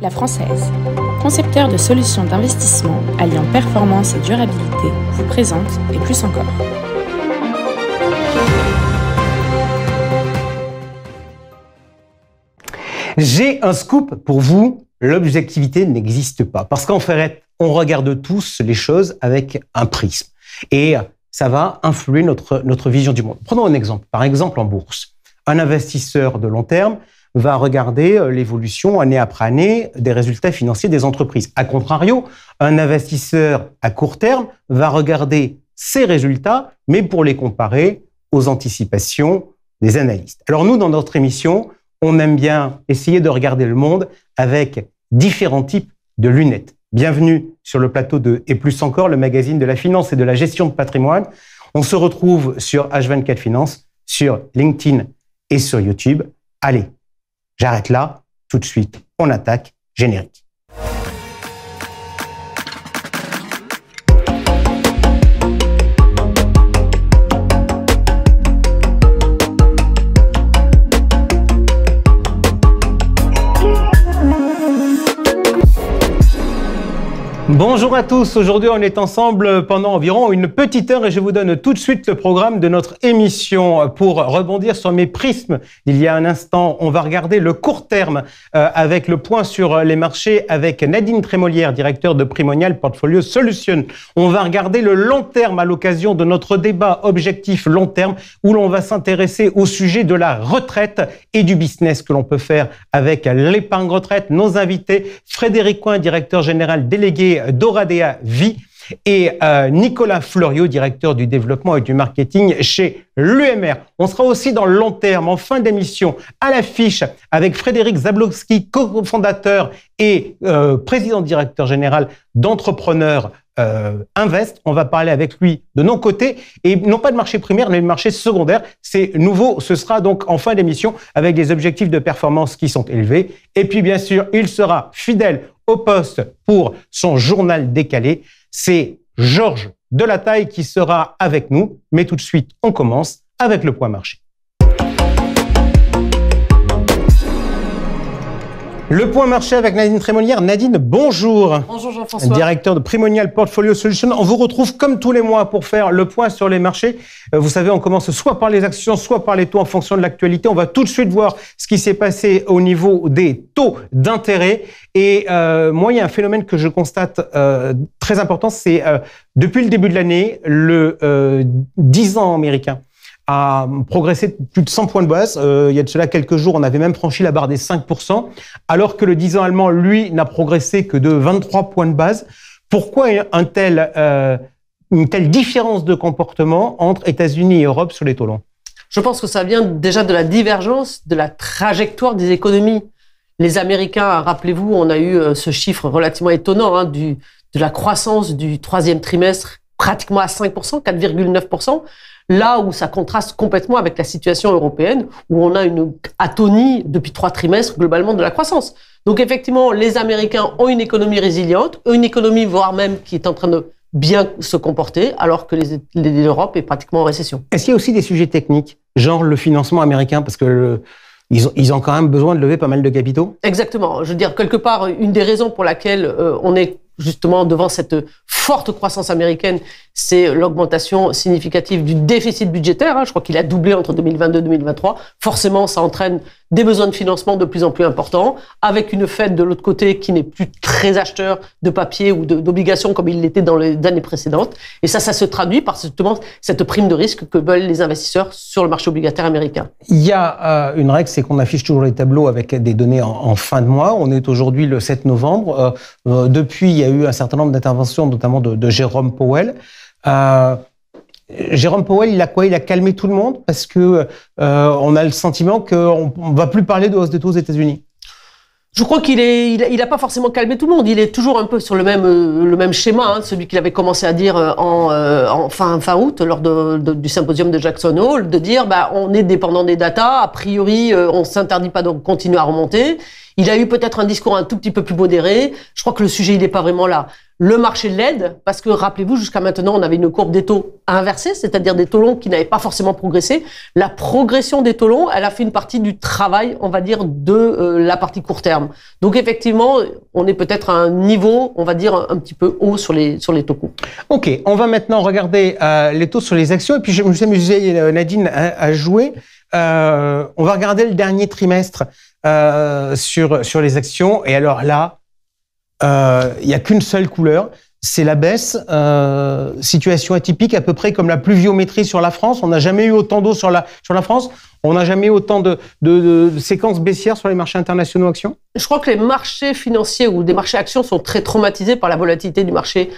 La Française, concepteur de solutions d'investissement alliant performance et durabilité, vous présente et plus encore. J'ai un scoop pour vous, l'objectivité n'existe pas. Parce qu'en fait, on regarde tous les choses avec un prisme. Et ça va influer notre vision du monde. Prenons un exemple. Par exemple, en bourse. Un investisseur de long terme va regarder l'évolution année après année des résultats financiers des entreprises. A contrario, un investisseur à court terme va regarder ces résultats, mais pour les comparer aux anticipations des analystes. Alors nous, dans notre émission, on aime bien essayer de regarder le monde avec différents types de lunettes. Bienvenue sur le plateau de Et plus encore, le magazine de la finance et de la gestion de patrimoine. On se retrouve sur H24 Finance, sur LinkedIn et sur YouTube. Allez, j'arrête là. Tout de suite, on attaque. Générique. Bonjour à tous, aujourd'hui on est ensemble pendant environ une petite heure et je vous donne tout de suite le programme de notre émission. Pour rebondir sur mes prismes, il y a un instant, on va regarder le court terme avec le point sur les marchés avec Nadine Trémolière, directeur de Primonial Portfolio Solutions. On va regarder le long terme à l'occasion de notre débat objectif long terme où l'on va s'intéresser au sujet de la retraite et du business que l'on peut faire avec l'épargne retraite. Nos invités, Frédéric Coin, directeur général délégué d'Oradea Vie et Nicolas Floriot, directeur du développement et du marketing chez l'UMR. On sera aussi dans le long terme, en fin d'émission, à l'affiche avec Frédéric Zablowski, cofondateur et président directeur général d'Entrepreneurs Invest. On va parler avec lui de nos côtés et non pas de marché primaire mais de marché secondaire. C'est nouveau, ce sera donc en fin d'émission avec des objectifs de performance qui sont élevés. Et puis bien sûr, il sera fidèle au poste pour son journal décalé. C'est Georges Delataille qui sera avec nous. Mais tout de suite, on commence avec le point marché. Le point marché avec Nadine Trémolière. Nadine, bonjour. Bonjour Jean-François. Directeur de Primonial Portfolio Solutions. On vous retrouve comme tous les mois pour faire le point sur les marchés. Vous savez, on commence soit par les actions, soit par les taux en fonction de l'actualité. On va tout de suite voir ce qui s'est passé au niveau des taux d'intérêt. Et moi, il y a un phénomène que je constate très important, c'est depuis le début de l'année, le 10 ans américain a progressé de plus de 100 points de base. Il y a de cela quelques jours, on avait même franchi la barre des 5%, alors que le 10 ans allemand, lui, n'a progressé que de 23 points de base. Pourquoi une telle différence de comportement entre États-Unis et Europe sur les taux longs? Je pense que ça vient déjà de la divergence de la trajectoire des économies. Les Américains, rappelez-vous, on a eu ce chiffre relativement étonnant de la croissance du troisième trimestre, pratiquement à 5%, 4,9%. Là où ça contraste complètement avec la situation européenne, où on a une atonie depuis 3 trimestres globalement de la croissance. Donc effectivement, les Américains ont une économie résiliente, une économie voire même qui est en train de bien se comporter, alors que l'Europe est pratiquement en récession. Est-ce qu'il y a aussi des sujets techniques, genre le financement américain, parce que ils ont quand même besoin de lever pas mal de capitaux? Exactement. Je veux dire, quelque part, une des raisons pour laquelle on est justement devant cette forte croissance américaine, c'est l'augmentation significative du déficit budgétaire. Je crois qu'il a doublé entre 2022 et 2023. Forcément, ça entraîne des besoins de financement de plus en plus importants, avec une Fed de l'autre côté qui n'est plus très acheteur de papier ou d'obligations comme il l'était dans les années précédentes. Et ça se traduit par justement cette prime de risque que veulent les investisseurs sur le marché obligataire américain. Il y a une règle, c'est qu'on affiche toujours les tableaux avec des données en fin de mois. On est aujourd'hui le 7 novembre. Depuis, il y a eu un certain nombre d'interventions, notamment de Jérôme Powell. Jérôme Powell, il a quoi? Il a calmé tout le monde parce que on a le sentiment qu'on ne va plus parler de hausse des taux aux États-Unis. Je crois il a pas forcément calmé tout le monde. Il est toujours un peu sur le même schéma, celui qu'il avait commencé à dire en fin août lors du symposium de Jackson Hole, de dire on est dépendant des data, a priori on s'interdit pas de continuer à remonter. Il a eu peut-être un discours un tout petit peu plus modéré. Je crois que le sujet, il n'est pas vraiment là. Le marché l'aide, parce que rappelez-vous, jusqu'à maintenant, on avait une courbe des taux inversée, c'est-à-dire des taux longs qui n'avaient pas forcément progressé. La progression des taux longs, elle a fait une partie du travail, on va dire, de la partie court terme. Donc effectivement, on est peut-être à un niveau, on va dire, un petit peu haut sur les taux courts. Ok, on va maintenant regarder les taux sur les actions. Et puis je me suis amusé, Nadine, à jouer. On va regarder le dernier trimestre sur les actions. Et alors là, il n'y a qu'une seule couleur, c'est la baisse. Situation atypique, à peu près comme la pluviométrie sur la France. On n'a jamais eu autant d'eau sur la France. On n'a jamais eu autant de séquences baissières sur les marchés internationaux actions. Je crois que les marchés financiers ou des marchés actions sont très traumatisés par la volatilité du marché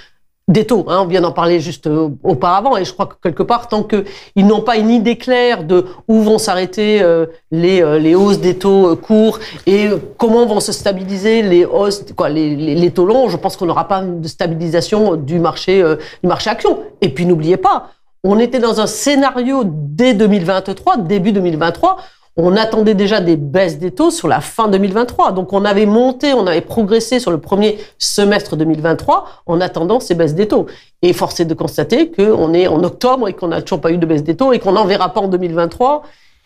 des taux. On vient d'en parler juste auparavant. Et je crois que quelque part, tant qu'ils n'ont pas une idée claire de où vont s'arrêter les hausses des taux courts et comment vont se stabiliser les hausses, les taux longs, je pense qu'on n'aura pas de stabilisation du marché action. Et puis n'oubliez pas, on était dans un scénario dès 2023, début 2023. On attendait déjà des baisses des taux sur la fin 2023. Donc, on avait progressé sur le premier semestre 2023 en attendant ces baisses des taux. Et force est de constater qu'on est en octobre et qu'on n'a toujours pas eu de baisse des taux et qu'on n'en verra pas en 2023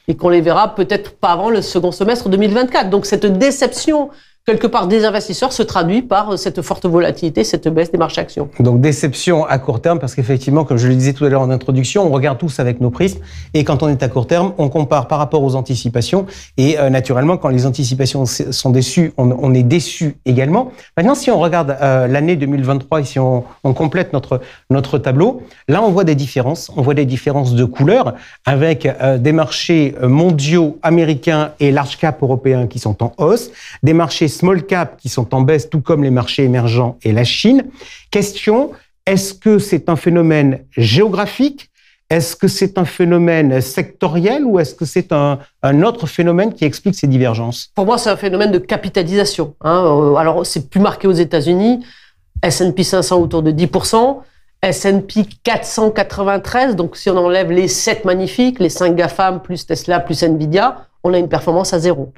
et qu'on les verra peut-être pas avant le second semestre 2024. Donc, cette déception quelque part des investisseurs se traduit par cette forte volatilité, cette baisse des marchés actions. Donc déception à court terme, parce qu'effectivement, comme je le disais tout à l'heure en introduction, on regarde tous avec nos prismes, et quand on est à court terme, on compare par rapport aux anticipations, et naturellement, quand les anticipations sont déçues, on est déçu également. Maintenant, si on regarde l'année 2023, et si on complète notre tableau, là, on voit des différences de couleurs, avec des marchés mondiaux, américains et large cap européens qui sont en hausse, des marchés small cap qui sont en baisse, tout comme les marchés émergents et la Chine. Question, est-ce que c'est un phénomène géographique? Est-ce que c'est un phénomène sectoriel ou est-ce que c'est un autre phénomène qui explique ces divergences? Pour moi, c'est un phénomène de capitalisation. Alors, c'est plus marqué aux États-Unis. S&P 500 autour de 10%. S&P 493, donc si on enlève les 7 magnifiques, les 5 GAFAM plus Tesla plus Nvidia, on a une performance à 0.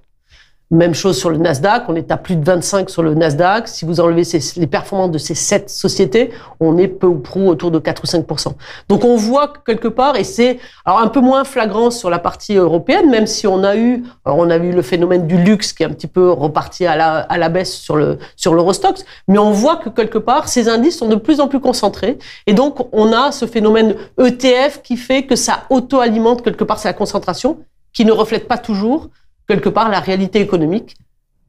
Même chose sur le Nasdaq, on est à plus de 25 sur le Nasdaq. Si vous enlevez les performances de ces 7 sociétés, on est peu ou prou autour de 4 ou 5%. Donc on voit que quelque part, et c'est alors un peu moins flagrant sur la partie européenne, même si on a eu le phénomène du luxe qui est un petit peu reparti à la baisse sur l'Eurostoxx, mais on voit que quelque part, ces indices sont de plus en plus concentrés. Et donc on a ce phénomène ETF qui fait que ça auto-alimente quelque part sa concentration, qui ne reflète pas toujours quelque part la réalité économique,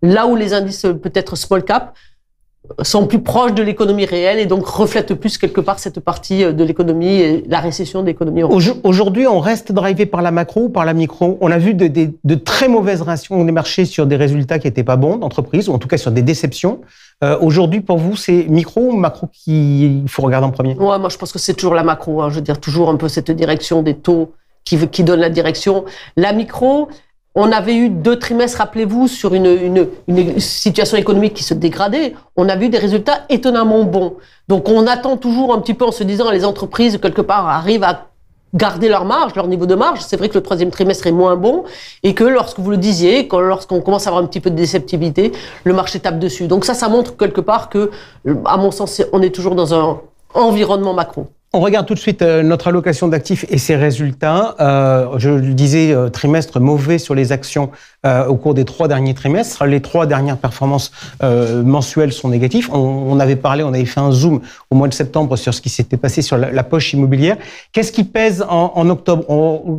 là où les indices peut-être small cap sont plus proches de l'économie réelle et donc reflètent plus quelque part cette partie de l'économie et la récession de l'économie européenne. Aujourd'hui, on reste drivé par la macro ou par la micro. On a vu de très mauvaises réactions des marchés sur des résultats qui n'étaient pas bons d'entreprise, ou en tout cas sur des déceptions. Aujourd'hui, pour vous, c'est micro ou macro qu'il faut regarder en premier? Ouais, moi je pense que c'est toujours la macro. Je veux dire, toujours un peu cette direction des taux qui donne la direction. La micro... On avait eu 2 trimestres, rappelez-vous, sur une situation économique qui se dégradait. On a vu des résultats étonnamment bons. Donc, on attend toujours un petit peu en se disant les entreprises, quelque part, arrivent à garder leur marge, leur niveau de marge. C'est vrai que le 3e trimestre est moins bon et que lorsque vous le disiez, lorsqu'on commence à avoir un petit peu de déceptivité, le marché tape dessus. Donc ça montre quelque part que, à mon sens, on est toujours dans un environnement macro. On regarde tout de suite notre allocation d'actifs et ses résultats. Je le disais, trimestre mauvais sur les actions au cours des 3 derniers trimestres. Les 3 dernières performances mensuelles sont négatives. On avait fait un zoom au mois de septembre sur ce qui s'était passé sur la poche immobilière. Qu'est-ce qui pèse en octobre?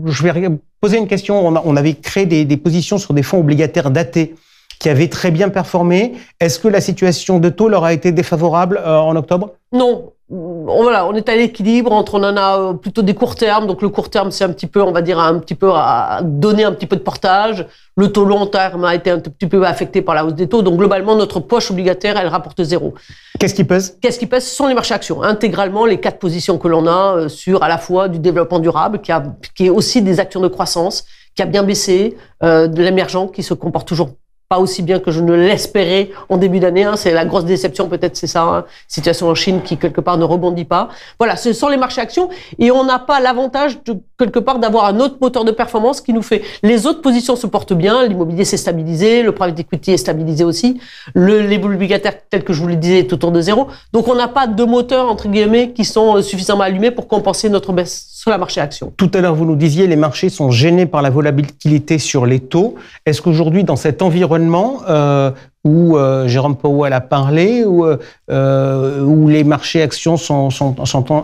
Je vais poser une question. On avait créé des positions sur des fonds obligataires datés qui avaient très bien performé. Est-ce que la situation de taux leur a été défavorable en octobre? Non. Voilà, on est à l'équilibre entre, on en a plutôt des courts termes. Donc le court terme, c'est un petit peu, on va dire, à donner un petit peu de portage. Le taux long terme a été un petit peu affecté par la hausse des taux. Donc globalement, notre poche obligataire, elle rapporte 0. Qu'est-ce qui pèse? Ce ce sont les marchés actions. Intégralement, les 4 positions que l'on a sur à la fois du développement durable, qui est aussi des actions de croissance, qui a bien baissé, de l'émergent qui se comporte toujours pas aussi bien que je ne l'espérais en début d'année. Hein. C'est la grosse déception, peut-être, c'est ça. Hein. Situation en Chine qui, quelque part, ne rebondit pas. Voilà, ce sont les marchés actions. Et on n'a pas l'avantage, quelque part, d'avoir un autre moteur de performance qui nous fait... Les autres positions se portent bien. L'immobilier s'est stabilisé. Le private equity est stabilisé aussi. Les boules obligataires, tel que je vous le disais, est autour de zéro. Donc, on n'a pas de moteurs, entre guillemets, qui sont suffisamment allumés pour compenser notre baisse sur la marché action. Tout à l'heure, vous nous disiez, les marchés sont gênés par la volatilité sur les taux. Est-ce qu'aujourd'hui, dans cet environnement où Jérôme Powell a parlé, où les marchés actions sont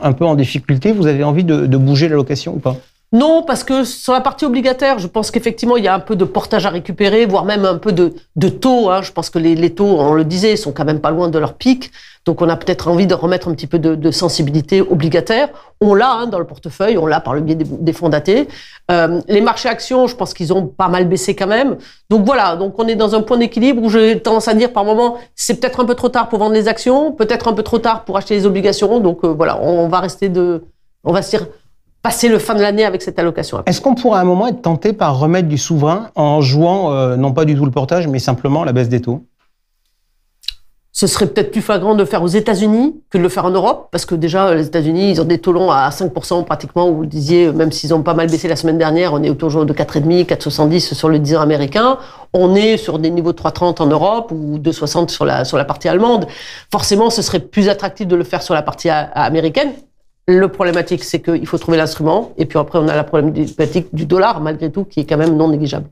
un peu en difficulté, vous avez envie de bouger l'allocation ou pas? Non, parce que sur la partie obligataire, je pense qu'effectivement, il y a un peu de portage à récupérer, voire même un peu de taux. Hein. Je pense que les taux, on le disait, sont quand même pas loin de leur pic. Donc, on a peut-être envie de remettre un petit peu de sensibilité obligataire. On l'a dans le portefeuille, on l'a par le biais des fonds datés. Les marchés actions, je pense qu'ils ont pas mal baissé quand même. Donc voilà, donc on est dans un point d'équilibre où j'ai tendance à dire par moment, c'est peut-être un peu trop tard pour vendre les actions, peut-être un peu trop tard pour acheter les obligations. Donc voilà, on va se dire, passer le fin de l'année avec cette allocation. Est-ce qu'on pourrait à un moment être tenté par remettre du souverain en jouant, non pas du tout le portage, mais simplement la baisse des taux? Ce serait peut-être plus flagrant de le faire aux États-Unis que de le faire en Europe, parce que déjà, les États-Unis, ils ont des taux longs à 5% pratiquement, où vous le disiez, même s'ils ont pas mal baissé la semaine dernière, on est autour de 4,5, 4,70 sur le 10 ans américain. On est sur des niveaux de 3,30 en Europe ou 2,60 sur la partie allemande. Forcément, ce serait plus attractif de le faire sur la partie américaine. Le problématique, c'est qu'il faut trouver l'instrument. Et puis après, on a la problématique du dollar, malgré tout, qui est quand même non négligeable.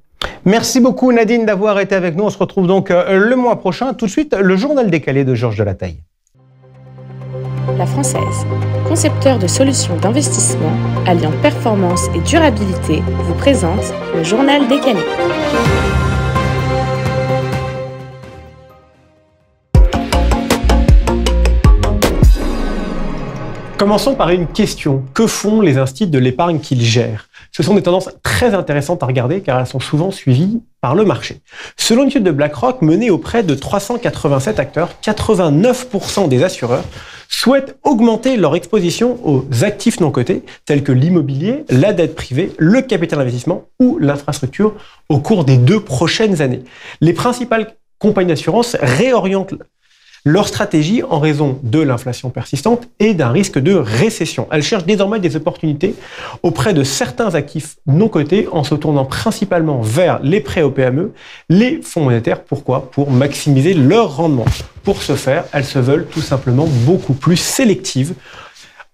Merci beaucoup, Nadine, d'avoir été avec nous. On se retrouve donc le mois prochain. Tout de suite, le journal décalé de Georges Delataille. La Française, concepteur de solutions d'investissement alliant performance et durabilité, vous présente le journal décalé. Commençons par une question. Que font les instituts de l'épargne qu'ils gèrent? Ce sont des tendances très intéressantes à regarder car elles sont souvent suivies par le marché. Selon une étude de BlackRock menée auprès de 387 acteurs, 89% des assureurs souhaitent augmenter leur exposition aux actifs non cotés tels que l'immobilier, la dette privée, le capital d'investissement ou l'infrastructure au cours des 2 prochaines années. Les principales compagnies d'assurance réorientent leur stratégie en raison de l'inflation persistante et d'un risque de récession. Elles cherchent désormais des opportunités auprès de certains actifs non cotés en se tournant principalement vers les prêts aux PME, les fonds monétaires. Pourquoi? Pour maximiser leur rendement. Pour ce faire, elles se veulent tout simplement beaucoup plus sélectives.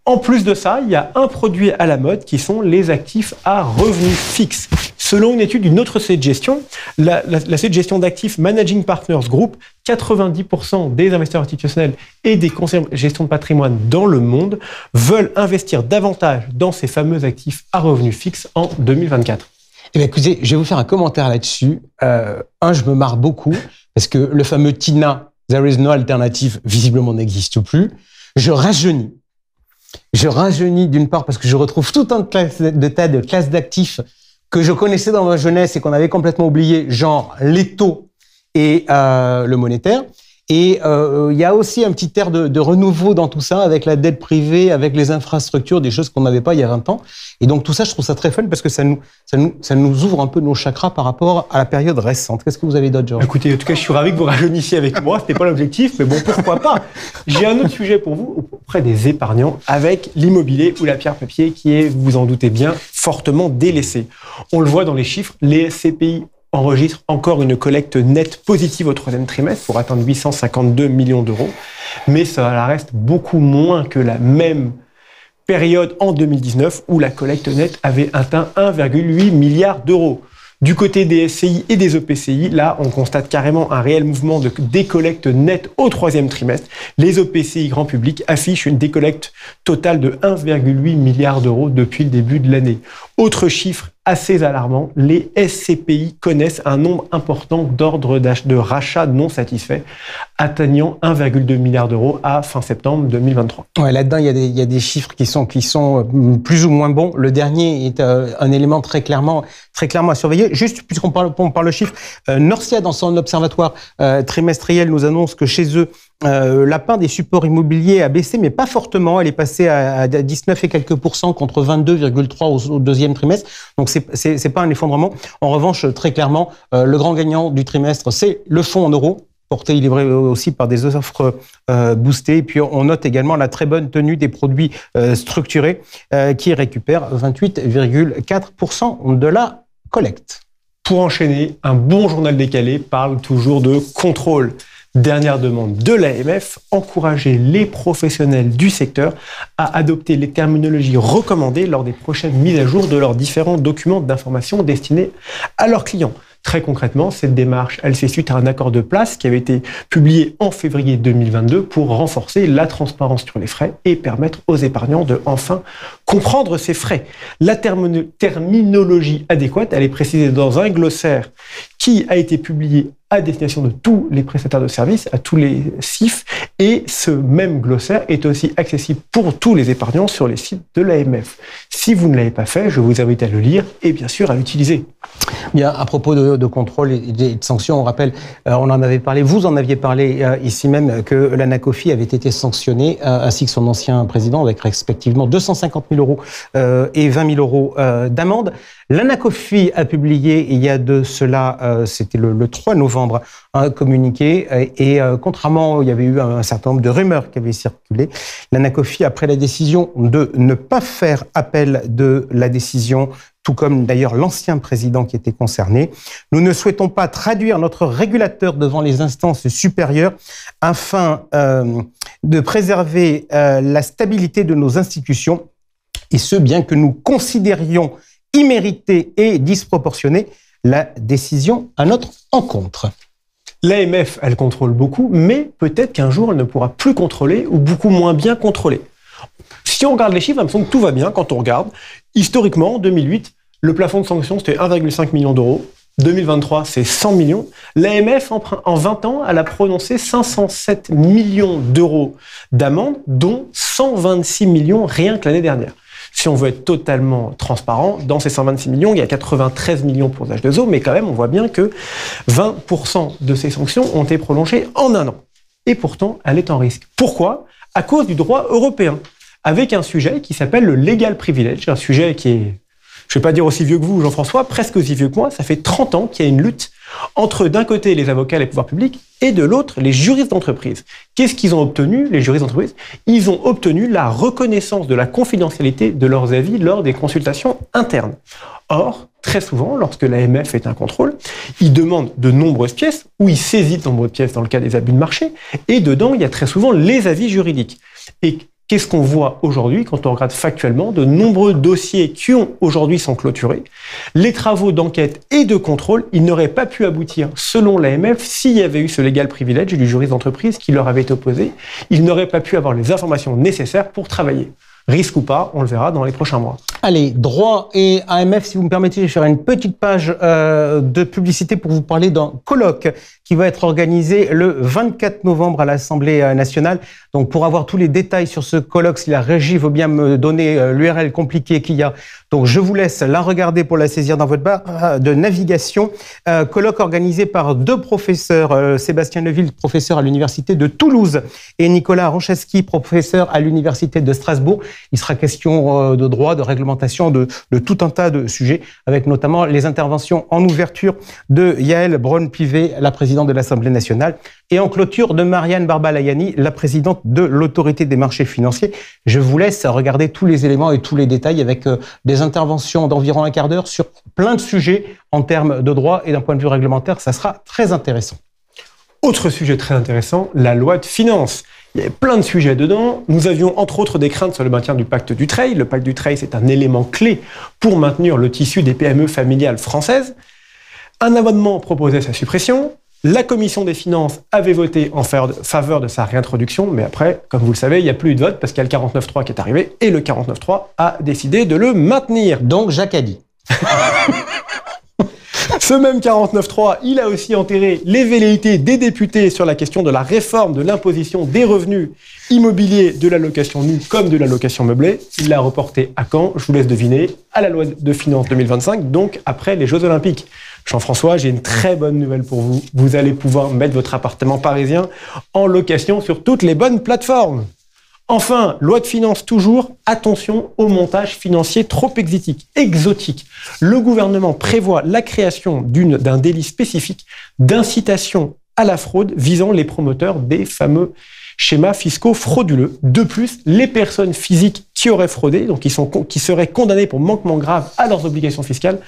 En plus de ça, il y a un produit à la mode qui sont les actifs à revenus fixes. Selon une étude d'une autre société de gestion, la société de gestion d'actifs Managing Partners Group, 90% des investisseurs institutionnels et des conseillers de gestion de patrimoine dans le monde veulent investir davantage dans ces fameux actifs à revenus fixes en 2024. Eh bien, écoutez, je vais vous faire un commentaire là-dessus. Je me marre beaucoup parce que le fameux TINA, There is no alternative, visiblement n'existe plus. Je rajeunis d'une part parce que je retrouve tout un tas de classes d'actifs que je connaissais dans ma jeunesse et qu'on avait complètement oublié, genre les taux et le monétaire. Et il y a aussi un petit air de renouveau dans tout ça, avec la dette privée, avec les infrastructures, des choses qu'on n'avait pas il y a 20 ans. Et donc tout ça, je trouve ça très fun parce que ça nous ouvre un peu nos chakras par rapport à la période récente. Qu'est-ce que vous avez d'autre, Georges? Écoutez, en tout cas, je suis ravi que vous rajeunissiez avec moi. C'était pas l'objectif, mais bon, pourquoi pas. J'ai un autre sujet pour vous auprès des épargnants avec l'immobilier ou la pierre papier qui est, vous en doutez bien, fortement délaissé. On le voit dans les chiffres, les SCPI enregistre encore une collecte nette positive au 3e trimestre pour atteindre 852 millions d'euros. Mais ça reste beaucoup moins que la même période en 2019 où la collecte nette avait atteint 1,8 milliard d'euros. Du côté des SCI et des EPCI, là, on constate carrément un réel mouvement de décollecte nette au 3e trimestre. Les EPCI grand public affichent une décollecte totale de 1,8 milliard d'euros depuis le début de l'année. Autre chiffre assez alarmant, les SCPI connaissent un nombre important d'ordres de rachat non satisfaits, atteignant 1,2 milliard d'euros à fin septembre 2023. Ouais, là-dedans, il y a des chiffres qui sont plus ou moins bons. Le dernier est un élément très clairement à surveiller. Juste, puisqu'on parle de chiffres, Norcia, dans son observatoire trimestriel, nous annonce que chez eux, la part des supports immobiliers a baissé, mais pas fortement. Elle est passée à 19 et quelques % contre 22,3 au deuxième trimestre. Donc, c'est pas un effondrement. En revanche, très clairement, le grand gagnant du trimestre, c'est le fonds en euros, porté, il est vrai, aussi par des offres boostées. Et puis, on note également la très bonne tenue des produits structurés qui récupèrent 28,4% de la collecte. Pour enchaîner, un bon journal décalé parle toujours de contrôle. Dernière demande de l'AMF, encourager les professionnels du secteur à adopter les terminologies recommandées lors des prochaines mises à jour de leurs différents documents d'information destinés à leurs clients. Très concrètement, cette démarche, elle fait suite à un accord de place qui avait été publié en février 2022 pour renforcer la transparence sur les frais et permettre aux épargnants de enfin comprendre ces frais. La terminologie adéquate, elle est précisée dans un glossaire qui a été publié à destination de tous les prestataires de services, à tous les CIF, et ce même glossaire est aussi accessible pour tous les épargnants sur les sites de l'AMF. Si vous ne l'avez pas fait, je vous invite à le lire et bien sûr à l'utiliser. Bien, à propos de contrôle et de sanctions, on rappelle, on en avait parlé, vous en aviez parlé ici même, que l'Anacofi avait été sanctionnée, ainsi que son ancien président, avec respectivement 250 000 euros et 20 000 euros d'amende. L'Anacofi a publié, il y a de cela, c'était le 3 novembre, un communiqué, et contrairement, il y avait eu un certain nombre de rumeurs qui avaient circulé, l'Anacofi, après la décision de ne pas faire appel de la décision, tout comme d'ailleurs l'ancien président qui était concerné. Nous ne souhaitons pas traduire notre régulateur devant les instances supérieures afin de préserver la stabilité de nos institutions, et ce, bien que nous considérions imméritée et disproportionnée la décision à notre encontre. L'AMF, elle contrôle beaucoup, mais peut-être qu'un jour, elle ne pourra plus contrôler ou beaucoup moins bien contrôler. Si on regarde les chiffres, il me semble que tout va bien quand on regarde. Historiquement, en 2008, le plafond de sanctions, c'était 1,5 million d'euros. 2023, c'est 100 millions. L'AMF, en 20 ans, elle a prononcé 507 millions d'euros d'amende, dont 126 millions rien que l'année dernière. Si on veut être totalement transparent, dans ces 126 millions, il y a 93 millions pour H2O, mais quand même, on voit bien que 20% de ces sanctions ont été prolongées en un an. Et pourtant, elle est en risque. Pourquoi ? À cause du droit européen, avec un sujet qui s'appelle le legal privilege, un sujet qui est, je ne vais pas dire aussi vieux que vous, Jean-François, presque aussi vieux que moi. Ça fait 30 ans qu'il y a une lutte entre, d'un côté, les avocats et les pouvoirs publics, et de l'autre, les juristes d'entreprise. Qu'est-ce qu'ils ont obtenu, les juristes d'entreprise ? Ils ont obtenu la reconnaissance de la confidentialité de leurs avis lors des consultations internes. Or, très souvent, lorsque l'AMF fait un contrôle, il demande de nombreuses pièces, ou il saisit de nombreuses pièces dans le cas des abus de marché, et dedans, il y a très souvent les avis juridiques. Et qu'est-ce qu'on voit aujourd'hui quand on regarde factuellement de nombreux dossiers qui aujourd'hui sont clôturés? Les travaux d'enquête et de contrôle, ils n'auraient pas pu aboutir, selon l'AMF, s'il y avait eu ce legal privilege du juriste d'entreprise qui leur avait été opposé. Ils n'auraient pas pu avoir les informations nécessaires pour travailler. Risque ou pas, on le verra dans les prochains mois. Allez, droit et AMF, si vous me permettez, je vais faire une petite page de publicité pour vous parler d'un colloque qui va être organisé le 24 novembre à l'Assemblée nationale. Donc, pour avoir tous les détails sur ce colloque, si la régie veut bien me donner l'URL compliquée qu'il y a, donc je vous laisse la regarder pour la saisir dans votre barre de navigation. Colloque organisé par deux professeurs, Sébastien Neuville, professeur à l'Université de Toulouse, et Nicolas Roncheski, professeur à l'Université de Strasbourg. Il sera question de droit, de réglementation, de tout un tas de sujets, avec notamment les interventions en ouverture de Yael Braun-Pivet, la présidente de l'Assemblée nationale, et en clôture de Marianne Barbalayani, la présidente de l'Autorité des marchés financiers. Je vous laisse regarder tous les éléments et tous les détails avec des interventions d'environ un quart d'heure sur plein de sujets en termes de droit et d'un point de vue réglementaire. Ça sera très intéressant. Autre sujet très intéressant, la loi de finances. Il y avait plein de sujets dedans. Nous avions entre autres des craintes sur le maintien du pacte Dutreil. Le pacte Dutreil, c'est un élément clé pour maintenir le tissu des PME familiales françaises. Un amendement proposait sa suppression. La commission des finances avait voté en faveur de sa réintroduction, mais après, comme vous le savez, il n'y a plus eu de vote parce qu'il y a le 49.3 qui est arrivé et le 49.3 a décidé de le maintenir. Donc Jacques a dit. Ce même 49.3, il a aussi enterré les velléités des députés sur la question de la réforme de l'imposition des revenus immobiliers de la location nue comme de la location meublée. Il l'a reporté à quand? Je vous laisse deviner, à la loi de finances 2025, donc après les Jeux Olympiques. Jean-François, j'ai une très bonne nouvelle pour vous. Vous allez pouvoir mettre votre appartement parisien en location sur toutes les bonnes plateformes. Enfin, loi de finances toujours, attention au montage financier trop exotique. Le gouvernement prévoit la création d'un délit spécifique d'incitation à la fraude visant les promoteurs des fameux schémas fiscaux frauduleux. De plus, les personnes physiques qui auraient fraudé, donc qui seraient condamnées pour manquement grave à leurs obligations fiscales,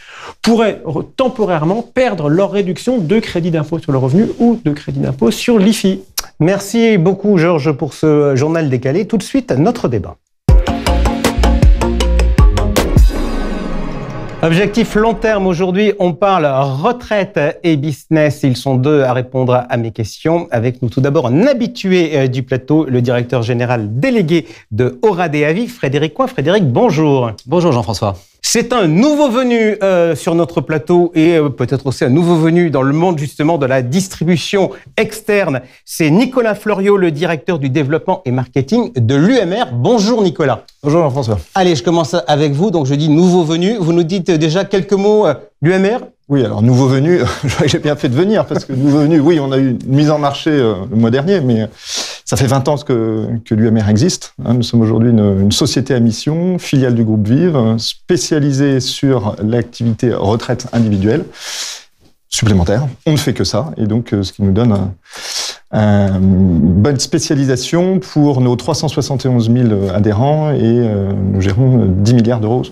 pourraient temporairement perdre leur réduction de crédit d'impôt sur le revenu ou de crédit d'impôt sur l'IFI. Merci beaucoup, Georges, pour ce journal décalé. Tout de suite, notre débat. Objectif long terme, aujourd'hui, on parle retraite et business. Ils sont deux à répondre à mes questions. Avec nous tout d'abord un habitué du plateau, le directeur général délégué de Oradea Vie, Frédéric Coin. Frédéric, bonjour. Bonjour Jean-François. C'est un nouveau venu sur notre plateau et peut-être aussi un nouveau venu dans le monde justement de la distribution externe. C'est Nicolas Fleuriot, le directeur du développement et marketing de l'UMR. Bonjour Nicolas. Bonjour Jean-François. Allez, je commence avec vous. Donc je dis nouveau venu. Vous nous dites déjà quelques mots l'UMR ? Oui, alors nouveau venu, je crois que j'ai bien fait de venir parce que nouveau venu, oui, on a eu une mise en marché le mois dernier, mais ça fait 20 ans que l'UMR existe. Nous sommes aujourd'hui une société à mission, filiale du groupe Vive, spécialisée sur l'activité retraite individuelle supplémentaire. On ne fait que ça, et donc ce qui nous donne une bonne spécialisation pour nos 371 000 adhérents et nous gérons 10 milliards d'euros.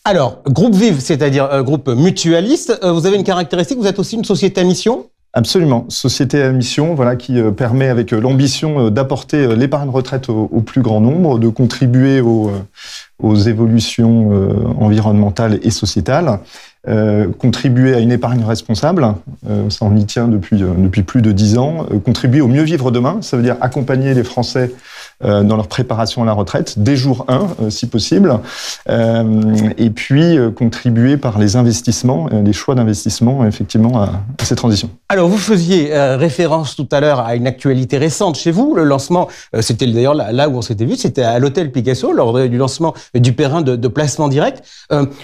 Alors, groupe Vive, c'est-à-dire groupe mutualiste, vous avez une caractéristique, vous êtes aussi une société à mission ? Absolument. Société à mission, voilà, qui permet avec l'ambition d'apporter l'épargne retraite au plus grand nombre, de contribuer aux évolutions environnementales et sociétales, contribuer à une épargne responsable, ça on y tient depuis plus de 10 ans, contribuer au mieux vivre demain, ça veut dire accompagner les Français dans leur préparation à la retraite, dès jour 1, si possible, et puis contribuer par les investissements, les choix d'investissement, effectivement, à ces transitions. Alors, vous faisiez référence tout à l'heure à une actualité récente chez vous. Le lancement, c'était d'ailleurs là où on s'était vu, c'était à l'hôtel Picasso, lors du lancement du Perrin de placement direct.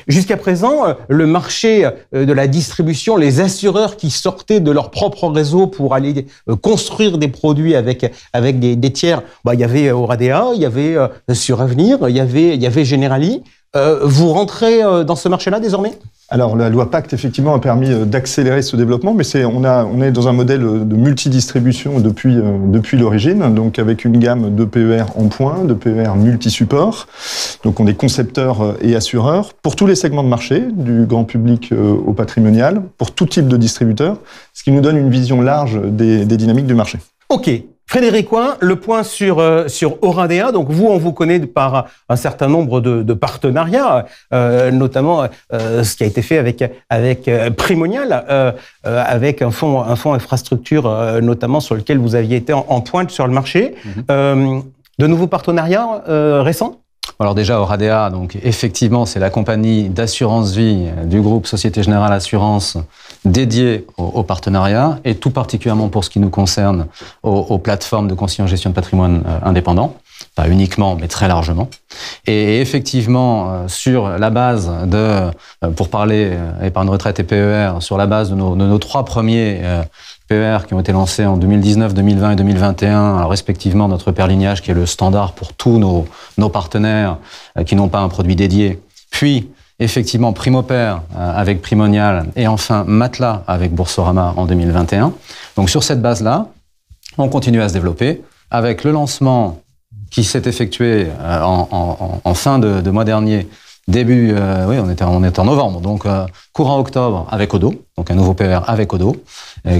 Jusqu'à présent, le marché de la distribution, les assureurs qui sortaient de leur propre réseau pour aller construire des produits avec des tiers, il y avait Oradea, il y avait Suravenir, il y avait Generali. Vous rentrez dans ce marché-là désormais ? Alors, la loi Pacte, effectivement, a permis d'accélérer ce développement, mais on est dans un modèle de multidistribution depuis l'origine, donc avec une gamme de PER en point, de PER multi-support. Donc, on est concepteur et assureur pour tous les segments de marché, du grand public au patrimonial, pour tout type de distributeur, ce qui nous donne une vision large des dynamiques du marché. OK. Frédéric Coin, le point sur Oradea. Donc vous, on vous connaît par un certain nombre de partenariats, notamment ce qui a été fait avec Primonial, avec un fonds infrastructure notamment sur lequel vous aviez été en pointe sur le marché. De nouveaux partenariats récents ? Alors déjà, Oradea, donc effectivement, c'est la compagnie d'assurance vie du groupe Société Générale Assurance dédiée au partenariat et tout particulièrement pour ce qui nous concerne aux plateformes de conseil en gestion de patrimoine indépendants. Pas uniquement, mais très largement. Et effectivement, sur la base pour parler épargne retraite et PER, sur la base de nos 3 premiers PER qui ont été lancés en 2019, 2020 et 2021, alors respectivement notre PER Lignage qui est le standard pour tous nos partenaires qui n'ont pas un produit dédié, puis effectivement Primoper avec Primonial et enfin Matelas avec Boursorama en 2021. Donc sur cette base-là, on continue à se développer avec le lancement qui s'est effectué en fin de mois dernier, on était en novembre, donc courant octobre avec Odo, donc un nouveau PER avec Odo,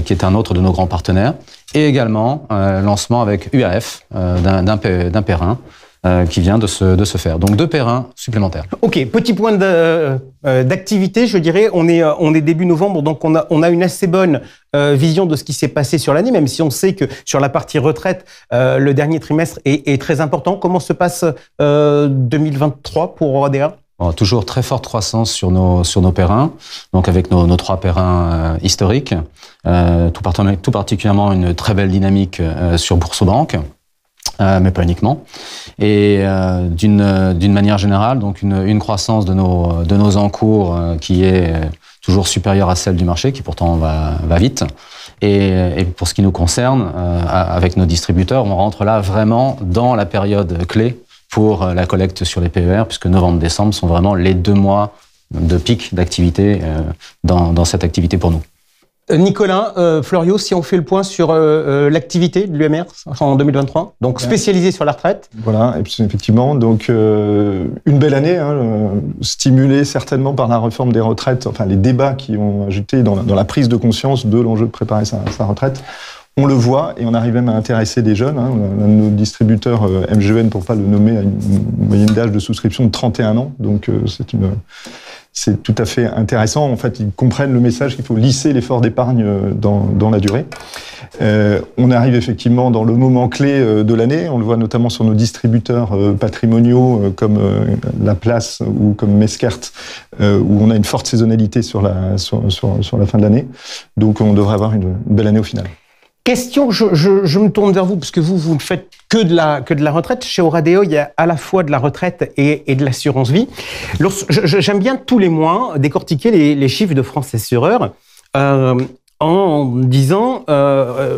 qui est un autre de nos grands partenaires, et également lancement avec UAF d'un PER1 qui vient de se faire. Donc 2 PER1 supplémentaires. Ok, petit point d'activité, je dirais, on est début novembre, donc on a une assez bonne vision de ce qui s'est passé sur l'année, même si on sait que sur la partie retraite, le dernier trimestre est très important. Comment se passe 2023 pour Oradea ? Toujours très forte croissance sur nos PER1, donc avec nos 3 PER1 historiques, tout particulièrement une très belle dynamique sur Boursorama, mais pas uniquement. Et d'une manière générale, donc une croissance de nos encours qui est toujours supérieure à celle du marché, qui pourtant va vite. Et pour ce qui nous concerne, avec nos distributeurs, on rentre là vraiment dans la période clé pour la collecte sur les PER, puisque novembre-décembre sont vraiment les 2 mois de pic d'activité dans cette activité pour nous. Nicolas, Florio, si on fait le point sur l'activité de l'UMR en 2023, donc spécialisée sur la retraite. Voilà, et puis effectivement, donc une belle année, stimulée certainement par la réforme des retraites, enfin les débats qui ont ajouté dans la prise de conscience de l'enjeu de préparer sa retraite. On le voit et on arrive même à intéresser des jeunes. On a nos distributeurs MGEN, pour pas le nommer, à une moyenne d'âge de souscription de 31 ans, donc c'est tout à fait intéressant. En fait, ils comprennent le message qu'il faut lisser l'effort d'épargne dans la durée. On arrive effectivement dans le moment clé de l'année. On le voit notamment sur nos distributeurs patrimoniaux comme La Place ou comme Mesquert, où on a une forte saisonnalité sur la fin de l'année. Donc, on devrait avoir une belle année au final. Question, je me tourne vers vous, parce que vous ne faites que de la retraite. Chez Oradeo, il y a à la fois de la retraite et de l'assurance vie. J'aime bien tous les mois décortiquer les chiffres de France Assureur en disant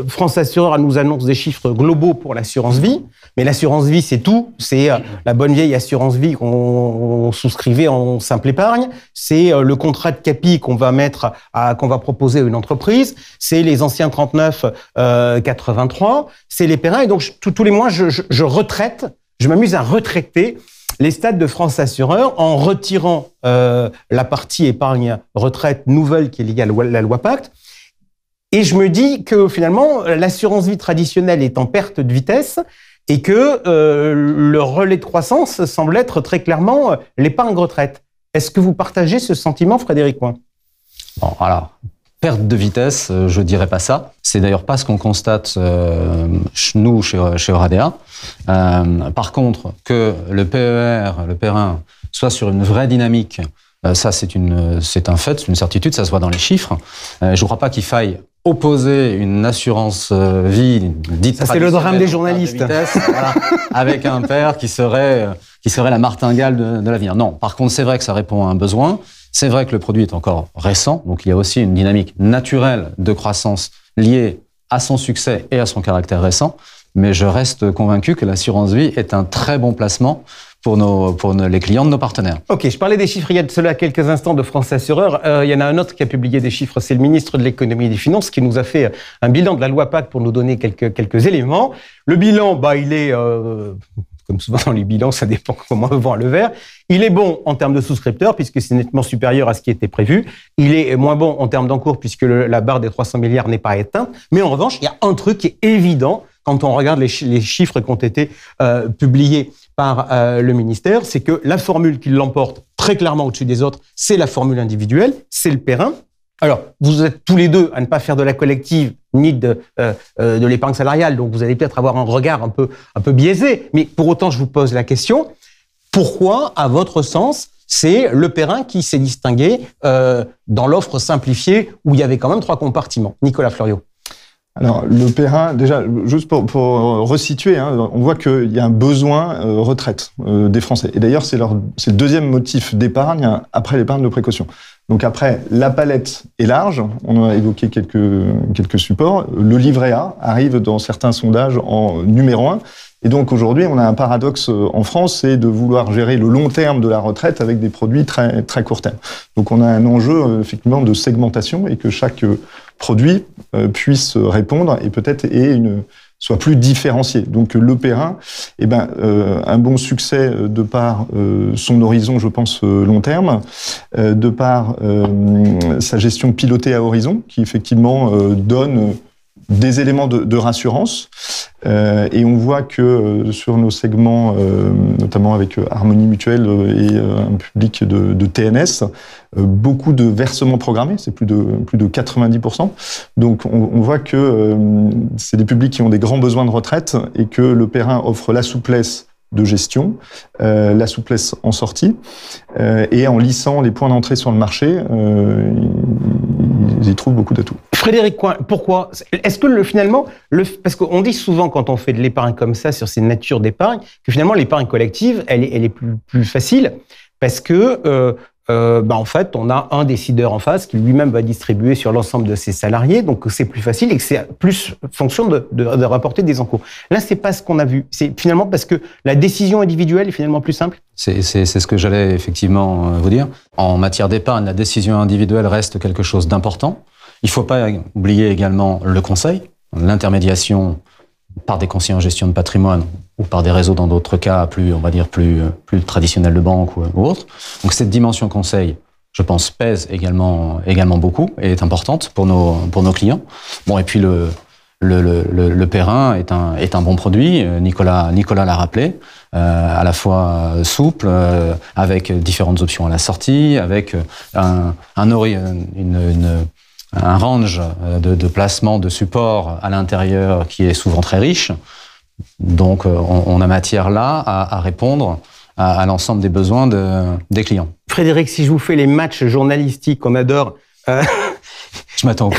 France Assureur nous annonce des chiffres globaux pour l'assurance vie, mais l'assurance vie c'est tout, c'est la bonne vieille assurance vie qu'on souscrivait en simple épargne, c'est le contrat de capi qu'on va proposer à une entreprise, c'est les anciens 39-83, c'est les périns, et donc tous les mois je m'amuse à retraiter les stats de France Assureur en retirant la partie épargne retraite nouvelle qui est liée à la loi Pacte. Et je me dis que finalement, l'assurance vie traditionnelle est en perte de vitesse et que le relais de croissance semble être très clairement l'épargne retraite. Est-ce que vous partagez ce sentiment, Frédéric Coin ? Bon, alors, perte de vitesse, je dirais pas ça. C'est d'ailleurs pas ce qu'on constate nous chez Oradea. Par contre, que le PER, le PER1, soit sur une vraie dynamique, ça c'est un fait, c'est une certitude, ça se voit dans les chiffres. Je ne crois pas qu'il faille opposer une assurance vie dite ça c'est le drame des journalistes vitesse, voilà, avec un PER qui serait la martingale de l'avenir. Non, par contre c'est vrai que ça répond à un besoin. C'est vrai que le produit est encore récent, donc il y a aussi une dynamique naturelle de croissance liée à son succès et à son caractère récent. Mais je reste convaincu que l'assurance vie est un très bon placement pour les clients de nos partenaires. Ok, je parlais des chiffres il y a de cela quelques instants de France Assureur. Il y en a un autre qui a publié des chiffres, c'est le ministre de l'économie et des finances qui nous a fait un bilan de la loi Pacte pour nous donner quelques éléments. Le bilan, il est, comme souvent dans les bilans, ça dépend comment on vend le verre. Il est bon en termes de souscripteurs puisque c'est nettement supérieur à ce qui était prévu. Il est moins bon en termes d'encours puisque la barre des 300 milliards n'est pas éteinte. Mais en revanche, il y a un truc qui est évident quand on regarde les chiffres qui ont été publiés par le ministère, c'est que la formule qui l'emporte très clairement au-dessus des autres, c'est la formule individuelle, c'est le PER1. Alors, vous êtes tous les deux à ne pas faire de la collective ni de l'épargne salariale, donc vous allez peut-être avoir un regard un peu biaisé, mais pour autant, je vous pose la question, pourquoi, à votre sens, c'est le PER1 qui s'est distingué dans l'offre simplifiée où il y avait quand même 3 compartiments? Nicolas Florio. Alors, le PER1, déjà, juste pour resituer, on voit qu'il y a un besoin retraite des Français. Et d'ailleurs, c'est le deuxième motif d'épargne après l'épargne de précaution. Donc après, la palette est large. On en a évoqué quelques supports. Le livret A arrive dans certains sondages en numéro 1. Et donc aujourd'hui, on a un paradoxe en France, c'est de vouloir gérer le long terme de la retraite avec des produits très, très court terme. Donc on a un enjeu effectivement de segmentation et que chaque produit puisse répondre et peut-être soit plus différencié. Donc le PER1, un bon succès de par son horizon, je pense, long terme, de par sa gestion pilotée à horizon, qui effectivement donne des éléments de rassurance. Et on voit que sur nos segments, notamment avec Harmonie Mutuelle et un public de TNS, beaucoup de versements programmés, c'est plus de 90%. Donc on voit que c'est des publics qui ont des grands besoins de retraite et que le PER1 offre la souplesse de gestion, la souplesse en sortie, et en lissant les points d'entrée sur le marché, ils y trouvent beaucoup d'atouts. Frédéric Coin, pourquoi? Est-ce que finalement, parce qu'on dit souvent quand on fait de l'épargne comme ça, sur ces natures d'épargne, que finalement l'épargne collective, elle est plus facile, parce que en fait, on a un décideur en face qui lui-même va distribuer sur l'ensemble de ses salariés, donc c'est plus facile et que c'est plus fonction de rapporter des encours. Là, c'est pas ce qu'on a vu. C'est finalement parce que la décision individuelle est finalement plus simple. C'est ce que j'allais effectivement vous dire. En matière d'épargne, la décision individuelle reste quelque chose d'important. Il ne faut pas oublier également le conseil, l'intermédiation par des conseillers en gestion de patrimoine ou par des réseaux dans d'autres cas plus traditionnels de banque ou autres. Donc cette dimension conseil, je pense, pèse également beaucoup et est importante pour nos clients. Bon, et puis le Perrin est un bon produit. Nicolas l'a rappelé, à la fois souple, avec différentes options à la sortie, avec un range de placement, de support à l'intérieur qui est souvent très riche. Donc, on a matière là à répondre à l'ensemble des besoins des clients. Frédéric, si je vous fais les matchs journalistiques qu'on adore... Je m'attends.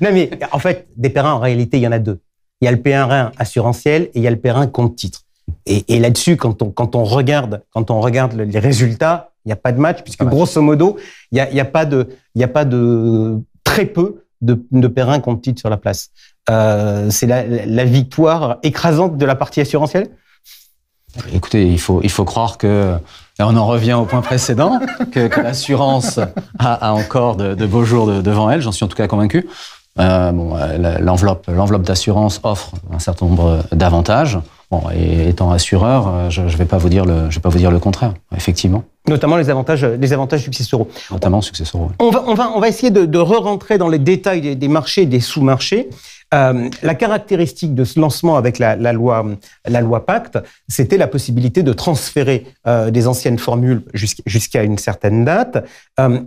Non, mais en fait, des Perrins, en réalité, il y en a deux. Il y a le Perrin assurantiel et il y a le Perrin compte-titre. Et là-dessus, quand on regarde les résultats, il n'y a pas de match, puisque grosso modo, il y a pas de très peu de Perrin compte-titre sur la place. C'est la victoire écrasante de la partie assurantielle. Écoutez, il faut croire que, et on en revient au point précédent, que l'assurance a encore de beaux jours devant elle, j'en suis en tout cas convaincu. L'enveloppe d'assurance offre un certain nombre d'avantages. Bon, et étant assureur, je vais pas vous dire le contraire, effectivement. Notamment les avantages successoraux. Notamment successoraux. On va essayer de re-rentrer dans les détails des marchés et des sous-marchés. La caractéristique de ce lancement avec la loi Pacte, c'était la possibilité de transférer des anciennes formules jusqu'à une certaine date.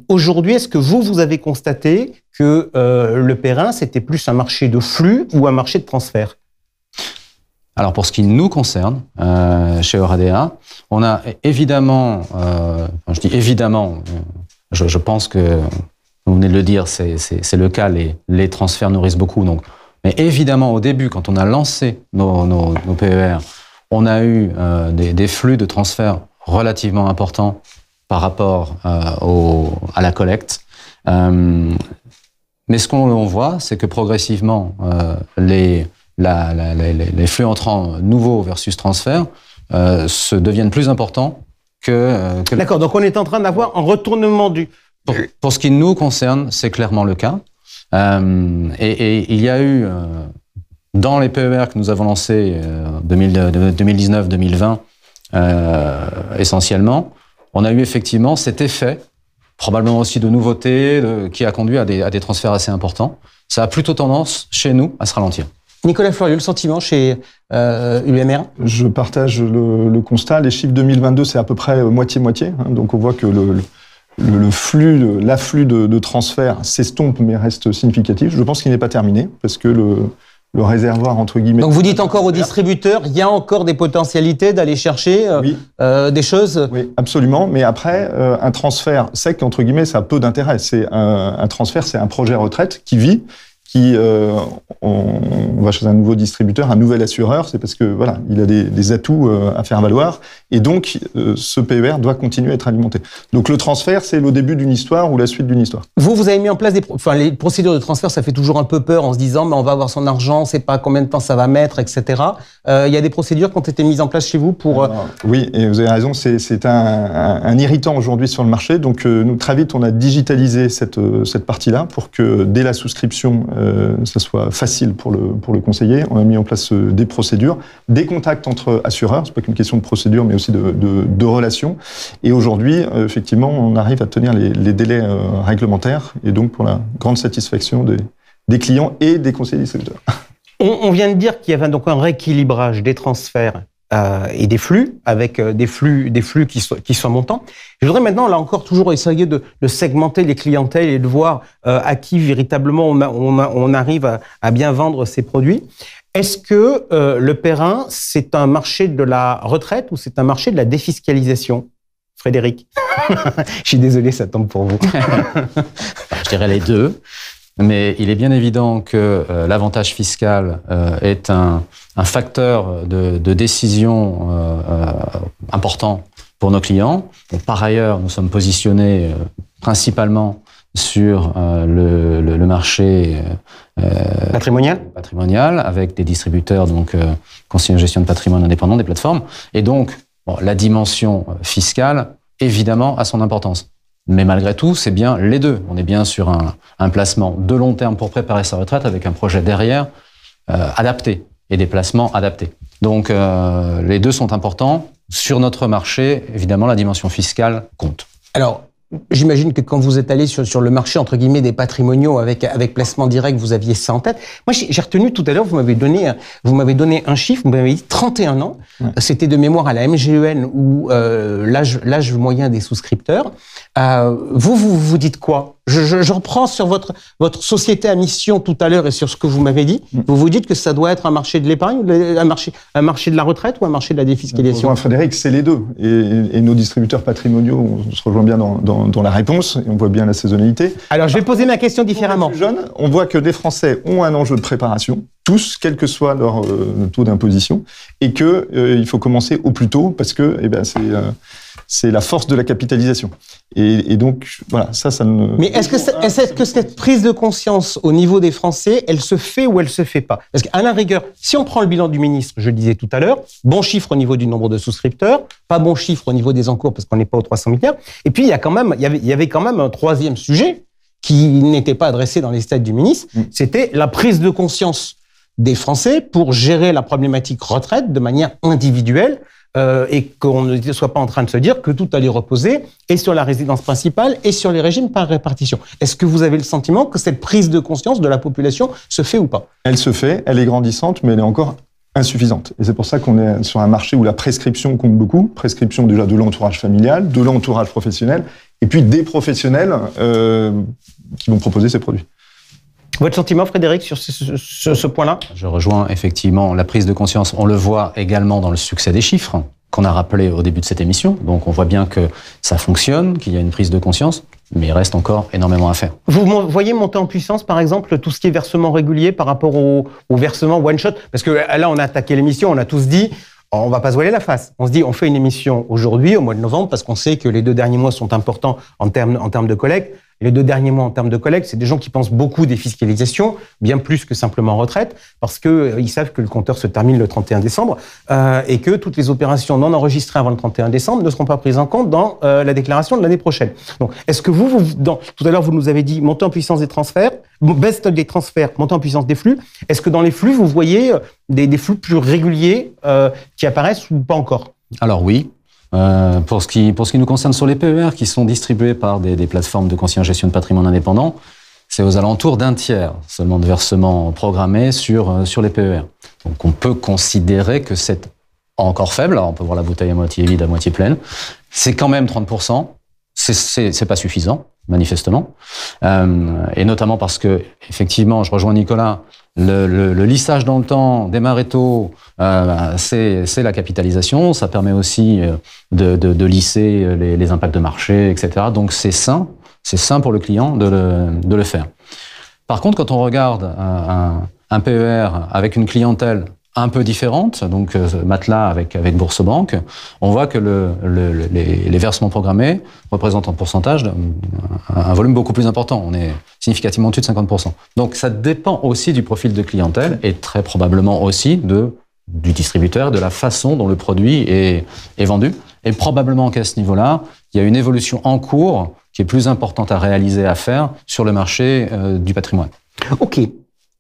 Aujourd'hui, est-ce que vous avez constaté que le Perrin, c'était plus un marché de flux ou un marché de transfert? Alors, pour ce qui nous concerne, chez Euradea, on a évidemment, je dis évidemment, je pense que, vous venez de le dire, c'est le cas, les transferts nourrissent beaucoup. Donc, mais évidemment, au début, quand on a lancé nos PER, on a eu des flux de transferts relativement importants par rapport à la collecte. Mais ce qu'on voit, c'est que progressivement, les flux entrants nouveaux versus transferts se deviennent plus importants que... D'accord, donc on est en train d'avoir un retournement du... Pour ce qui nous concerne, c'est clairement le cas. Et il y a eu, dans les PER que nous avons lancés 2019-2020, essentiellement, on a eu effectivement cet effet, probablement aussi de nouveautés, qui a conduit à des transferts assez importants. Ça a plutôt tendance, chez nous, à se ralentir. Nicolas Fleuriot, le sentiment chez UMR? Je partage le constat. Les chiffres 2022, c'est à peu près moitié-moitié. Donc on voit que l'afflux de transferts s'estompe mais reste significatif. Je pense qu'il n'est pas terminé parce que le réservoir, entre guillemets... Donc vous dites encore aux distributeurs, il y a encore des potentialités d'aller chercher des choses? Oui, absolument. Mais après, un transfert sec, entre guillemets, ça a peu d'intérêt. Un transfert, c'est un projet retraite qui vit, on va chez un nouveau distributeur, un nouvel assureur, c'est parce que voilà, il a des atouts à faire valoir, et donc ce PER doit continuer à être alimenté. Donc le transfert, c'est le début d'une histoire ou la suite d'une histoire. Vous avez mis en place les procédures de transfert, ça fait toujours un peu peur en se disant, mais on va avoir son argent, on ne sait pas combien de temps ça va mettre, etc. Il y a des procédures qui ont été mises en place chez vous pour... Oui, et vous avez raison, c'est un irritant aujourd'hui sur le marché. Donc nous, très vite, on a digitalisé cette partie-là pour que dès la souscription, ça soit facile pour le conseiller. On a mis en place des procédures, des contacts entre assureurs. C'est pas qu'une question de procédure, mais aussi de relations. Et aujourd'hui, effectivement, on arrive à tenir les délais réglementaires, et donc pour la grande satisfaction des clients et des conseillers distributeurs. On vient de dire qu'il y avait donc un rééquilibrage des transferts et des flux, avec des flux qui soient montants. Je voudrais maintenant, là encore, toujours essayer de segmenter les clientèles et de voir à qui véritablement on arrive à bien vendre ces produits. Est-ce que le Perrin, c'est un marché de la retraite ou c'est un marché de la défiscalisation, Frédéric? Je suis désolé, ça tombe pour vous. Je dirais les deux. Mais il est bien évident que l'avantage fiscal est un facteur de décision important pour nos clients. Et par ailleurs, nous sommes positionnés principalement sur le marché patrimonial avec des distributeurs, donc conseillers en gestion de patrimoine indépendants, des plateformes. Et donc, la dimension fiscale, évidemment, a son importance. Mais malgré tout, c'est bien les deux. On est bien sur un placement de long terme pour préparer sa retraite avec un projet derrière adapté et des placements adaptés. Donc, les deux sont importants. Sur notre marché, évidemment, la dimension fiscale compte. Alors, j'imagine que quand vous êtes allé sur le marché, entre guillemets, des patrimoniaux avec placement direct, vous aviez ça en tête. Moi, j'ai retenu tout à l'heure, vous m'avez donné un chiffre, vous m'avez dit 31 ans. Ouais. C'était de mémoire à la MGEN ou l'âge moyen des souscripteurs. Vous dites quoi? Je reprends sur votre société à mission tout à l'heure et sur ce que vous m'avez dit. Vous dites que ça doit être un marché de l'épargne, un marché de la retraite ou un marché de la défiscalisation? Frédéric, c'est les deux. Et nos distributeurs patrimoniaux, on se rejoint bien dans la réponse et on voit bien la saisonnalité. Alors, je vais poser ma question différemment. Pour les plus jeunes, on voit que les Français ont un enjeu de préparation, tous, quel que soit leur taux d'imposition, et que il faut commencer au plus tôt parce que c'est la force de la capitalisation. Et donc, voilà, ça ne... Mais est-ce que cette prise de conscience au niveau des Français, elle se fait ou elle se fait pas? Parce qu'à la rigueur, si on prend le bilan du ministre, je le disais tout à l'heure, bon chiffre au niveau du nombre de souscripteurs, pas bon chiffre au niveau des encours parce qu'on n'est pas aux 300 milliards. Et puis, il y avait quand même un troisième sujet qui n'était pas adressé dans les stades du ministre, c'était la prise de conscience des Français pour gérer la problématique retraite de manière individuelle, et qu'on ne soit pas en train de se dire que tout allait reposer et sur la résidence principale et sur les régimes par répartition. Est-ce que vous avez le sentiment que cette prise de conscience de la population se fait ou pas? Elle se fait, elle est grandissante, mais elle est encore insuffisante. Et c'est pour ça qu'on est sur un marché où la prescription compte beaucoup. Prescription déjà de l'entourage familial, de l'entourage professionnel, et puis des professionnels qui vont proposer ces produits. Votre sentiment, Frédéric, sur ce point-là? Je rejoins effectivement la prise de conscience. On le voit également dans le succès des chiffres qu'on a rappelé au début de cette émission. Donc on voit bien que ça fonctionne, qu'il y a une prise de conscience, mais il reste encore énormément à faire. Vous voyez monter en puissance, par exemple, tout ce qui est versement régulier par rapport au versement one-shot? Parce que là, on a attaqué l'émission, on a tous dit... On va pas se voiler la face. On se dit, on fait une émission aujourd'hui, au mois de novembre, parce qu'on sait que les 2 derniers mois sont importants en termes de collecte. Les 2 derniers mois en termes de collecte, c'est des gens qui pensent beaucoup défiscalisation, bien plus que simplement retraite, parce que ils savent que le compteur se termine le 31 décembre et que toutes les opérations non enregistrées avant le 31 décembre ne seront pas prises en compte dans la déclaration de l'année prochaine. Donc, est-ce que tout à l'heure, vous nous avez dit montée en puissance des transferts, baisse des transferts, montée en puissance des flux. Est-ce que dans les flux, vous voyez des flux plus réguliers qui apparaissent ou pas encore? Alors oui. Pour ce qui nous concerne sur les PER qui sont distribués par des plateformes de conseillers en gestion de patrimoine indépendants, c'est aux alentours d'un tiers seulement de versements programmés sur les PER. Donc on peut considérer que c'est encore faible. Alors on peut voir la bouteille à moitié vide, à moitié pleine. C'est quand même 30%. C'est pas suffisant, manifestement. Et notamment parce que, effectivement, je rejoins Nicolas, le lissage dans le temps, démarrer tôt, c'est la capitalisation. Ça permet aussi de lisser les impacts de marché, etc. Donc c'est sain pour le client de le faire. Par contre, quand on regarde un PER avec une clientèle un peu différente, donc matelas avec Bourse-Banque, on voit que les versements programmés représentent en pourcentage un volume beaucoup plus important. On est significativement au-dessus de 50%. Donc ça dépend aussi du profil de clientèle et très probablement aussi du distributeur, de la façon dont le produit est vendu. Et probablement qu'à ce niveau-là, il y a une évolution en cours qui est plus importante à réaliser, à faire sur le marché du patrimoine. Ok.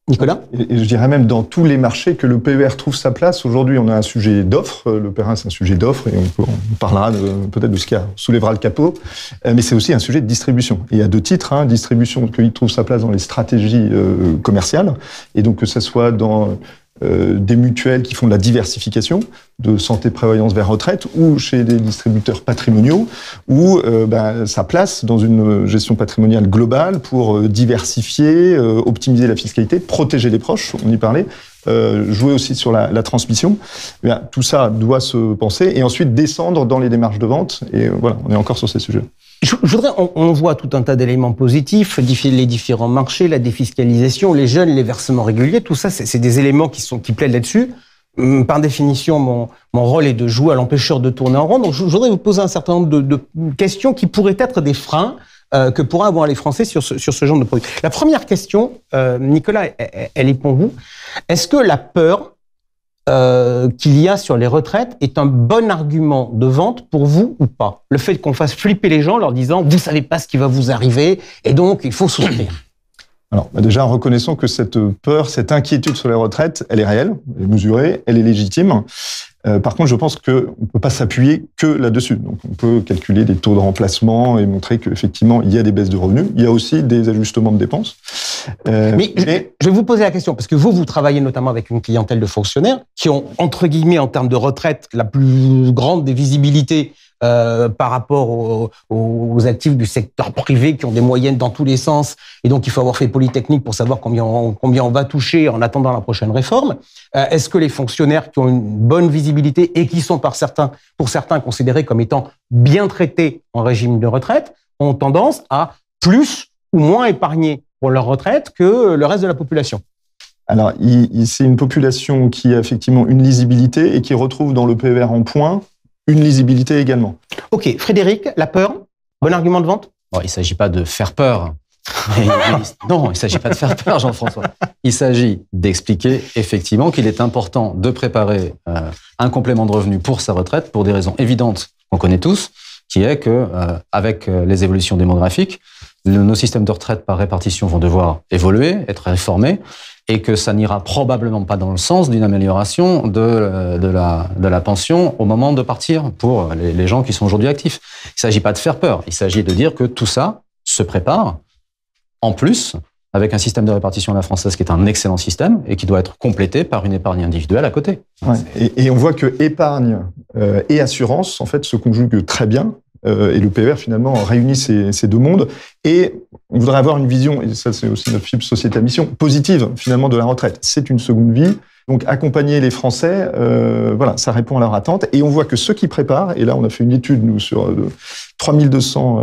Nicolas? Et je dirais même dans tous les marchés que le PER trouve sa place. Aujourd'hui, on a un sujet d'offre. Le PER, c'est un sujet d'offre et on parlera peut-être de ce qui soulèvera le capot. Mais c'est aussi un sujet de distribution. Et il y a 2 titres. Distribution, qu'il trouve sa place dans les stratégies commerciales. Et donc que ce soit dans des mutuelles qui font de la diversification de santé, prévoyance vers retraite, ou chez des distributeurs patrimoniaux, où sa place dans une gestion patrimoniale globale pour diversifier, optimiser la fiscalité, protéger les proches, on y parlait, jouer aussi sur la transmission. Eh bien, tout ça doit se penser et ensuite descendre dans les démarches de vente. Et voilà, on est encore sur ces sujets. Je voudrais, on voit tout un tas d'éléments positifs, les différents marchés, la défiscalisation, les jeunes, les versements réguliers, tout ça, c'est des éléments qui plaident là-dessus. par définition, mon rôle est de jouer à l'empêcheur de tourner en rond. Donc, je voudrais vous poser un certain nombre de questions qui pourraient être des freins que pourraient avoir les Français sur ce genre de produit. La première question, Nicolas, elle est pour vous. Est-ce que la peur qu'il y a sur les retraites est un bon argument de vente pour vous ou pas? Le fait qu'on fasse flipper les gens en leur disant « vous savez pas ce qui va vous arriver et donc il faut souscrire ». Alors, déjà, reconnaissons que cette peur, cette inquiétude sur les retraites, elle est réelle, elle est mesurée, elle est légitime. Par contre, je pense qu'on ne peut pas s'appuyer que là-dessus. Donc, on peut calculer des taux de remplacement et montrer qu'effectivement, il y a des baisses de revenus. Il y a aussi des ajustements de dépenses. Mais je vais vous poser la question, parce que vous travaillez notamment avec une clientèle de fonctionnaires qui ont, entre guillemets, en termes de retraite, la plus grande des visibilités par rapport aux actifs du secteur privé qui ont des moyennes dans tous les sens. Et donc, il faut avoir fait Polytechnique pour savoir combien on va toucher en attendant la prochaine réforme. Est-ce que les fonctionnaires qui ont une bonne visibilité et qui sont pour certains considérés comme étant bien traités en régime de retraite ont tendance à plus ou moins épargner pour leur retraite que le reste de la population? Alors, c'est une population qui a effectivement une lisibilité et qui retrouve dans le PER en points une lisibilité également. Ok, Frédéric, la peur, bon argument de vente? Bon, il ne s'agit pas de faire peur. Non, il ne s'agit pas de faire peur, Jean-François. Il s'agit d'expliquer effectivement qu'il est important de préparer un complément de revenu pour sa retraite pour des raisons évidentes qu'on connaît tous, qui est que avec les évolutions démographiques, nos systèmes de retraite par répartition vont devoir évoluer, être réformés, et que ça n'ira probablement pas dans le sens d'une amélioration de la pension au moment de partir pour les gens qui sont aujourd'hui actifs. Il ne s'agit pas de faire peur, il s'agit de dire que tout ça se prépare, en plus, avec un système de répartition à la française qui est un excellent système et qui doit être complété par une épargne individuelle à côté. Ouais, et on voit que épargne et assurance, en fait, se conjuguent très bien. Et le PER, finalement, réunit ces deux mondes. Et on voudrait avoir une vision, et ça c'est aussi notre fibre société à mission, positive, finalement, de la retraite. C'est une seconde vie. Donc, accompagner les Français, voilà, ça répond à leur attente. Et on voit que ceux qui préparent, et là, on a fait une étude, nous, sur 3200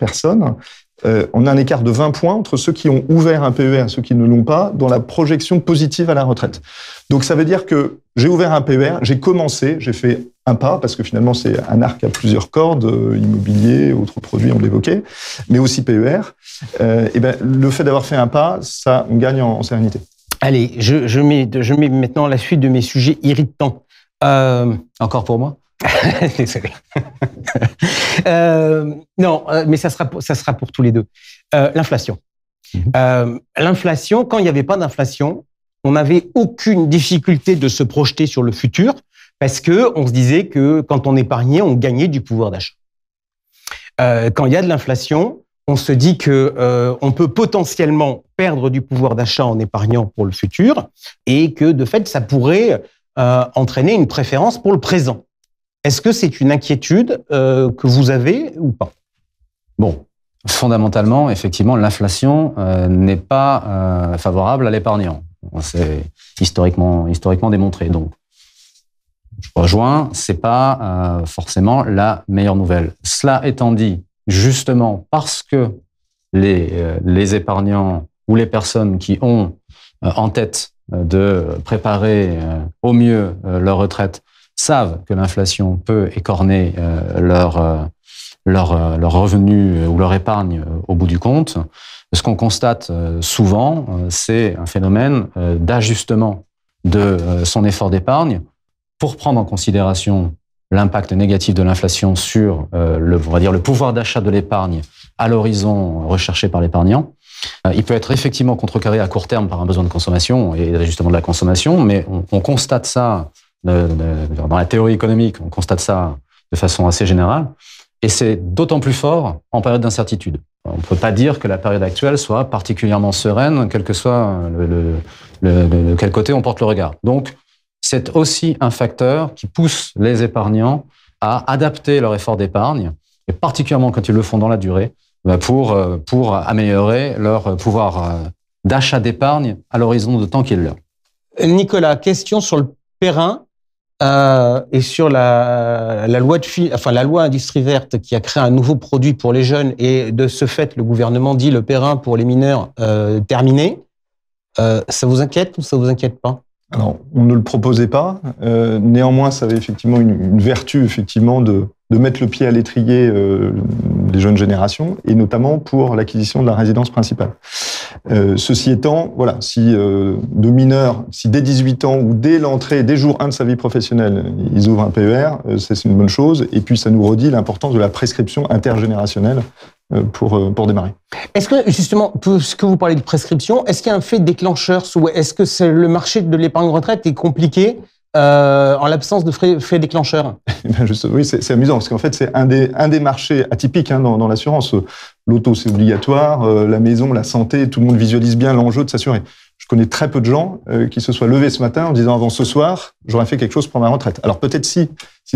personnes, on a un écart de 20 points entre ceux qui ont ouvert un PER et ceux qui ne l'ont pas dans la projection positive à la retraite. Donc, ça veut dire que j'ai ouvert un PER, j'ai commencé, j'ai fait un pas, parce que finalement, c'est un arc à plusieurs cordes, immobilier, autres produits, on l'évoquait, mais aussi PER. Et ben, le fait d'avoir fait un pas, ça, on gagne en sérénité. Allez, je mets maintenant la suite de mes sujets irritants. Encore pour moi? Désolé. Non, mais ça sera pour tous les deux. L'inflation. L'inflation, quand il n'y avait pas d'inflation, on n'avait aucune difficulté de se projeter sur le futur parce que on se disait que quand on épargnait, on gagnait du pouvoir d'achat. Quand il y a de l'inflation, on se dit que on peut potentiellement perdre du pouvoir d'achat en épargnant pour le futur et que de fait, ça pourrait entraîner une préférence pour le présent. Est-ce que c'est une inquiétude que vous avez ou pas? Bon, fondamentalement, effectivement, l'inflation n'est pas favorable à l'épargnant. C'est historiquement démontré. Donc, je rejoins, c'est pas forcément la meilleure nouvelle. Cela étant dit, justement parce que les épargnants ou les personnes qui ont en tête de préparer au mieux leur retraite savent que l'inflation peut écorner leur revenu ou leur épargne au bout du compte. Ce qu'on constate souvent, c'est un phénomène d'ajustement de son effort d'épargne pour prendre en considération l'impact négatif de l'inflation sur on va dire le pouvoir d'achat de l'épargne à l'horizon recherché par l'épargnant. Il peut être effectivement contrecarré à court terme par un besoin de consommation et d'ajustement de la consommation, mais on constate ça dans la théorie économique, on constate ça de façon assez générale, et c'est d'autant plus fort en période d'incertitude. On ne peut pas dire que la période actuelle soit particulièrement sereine, quel que soit de quel côté on porte le regard. Donc, c'est aussi un facteur qui pousse les épargnants à adapter leur effort d'épargne, et particulièrement quand ils le font dans la durée, pour améliorer leur pouvoir d'achat d'épargne à l'horizon de temps qui est le leur. Nicolas, question sur le Perrin et sur la loi industrie verte qui a créé un nouveau produit pour les jeunes et de ce fait, le gouvernement dit le Perrin pour les mineurs terminé. Ça vous inquiète ou ça vous inquiète pas? Alors, on ne le proposait pas. Néanmoins, ça avait effectivement une vertu, effectivement, de mettre le pied à l'étrier des jeunes générations, et notamment pour l'acquisition de la résidence principale. Ceci étant, voilà, si de mineurs, si dès 18 ans ou dès l'entrée, dès jour 1 de sa vie professionnelle, ils ouvrent un PER, c'est une bonne chose. Et puis, ça nous redit l'importance de la prescription intergénérationnelle pour démarrer. Est-ce que, justement, puisque vous parlez de prescription, est-ce qu'il y a un fait déclencheur ou est-ce que le marché de l'épargne retraite est compliqué en l'absence de fait déclencheur? Oui, c'est amusant, parce qu'en fait, c'est un des marchés atypiques dans l'assurance. L'auto, c'est obligatoire, la maison, la santé, tout le monde visualise bien l'enjeu de s'assurer. Je connais très peu de gens qui se soient levés ce matin en disant avant ce soir, j'aurais fait quelque chose pour ma retraite. Alors peut-être s'ils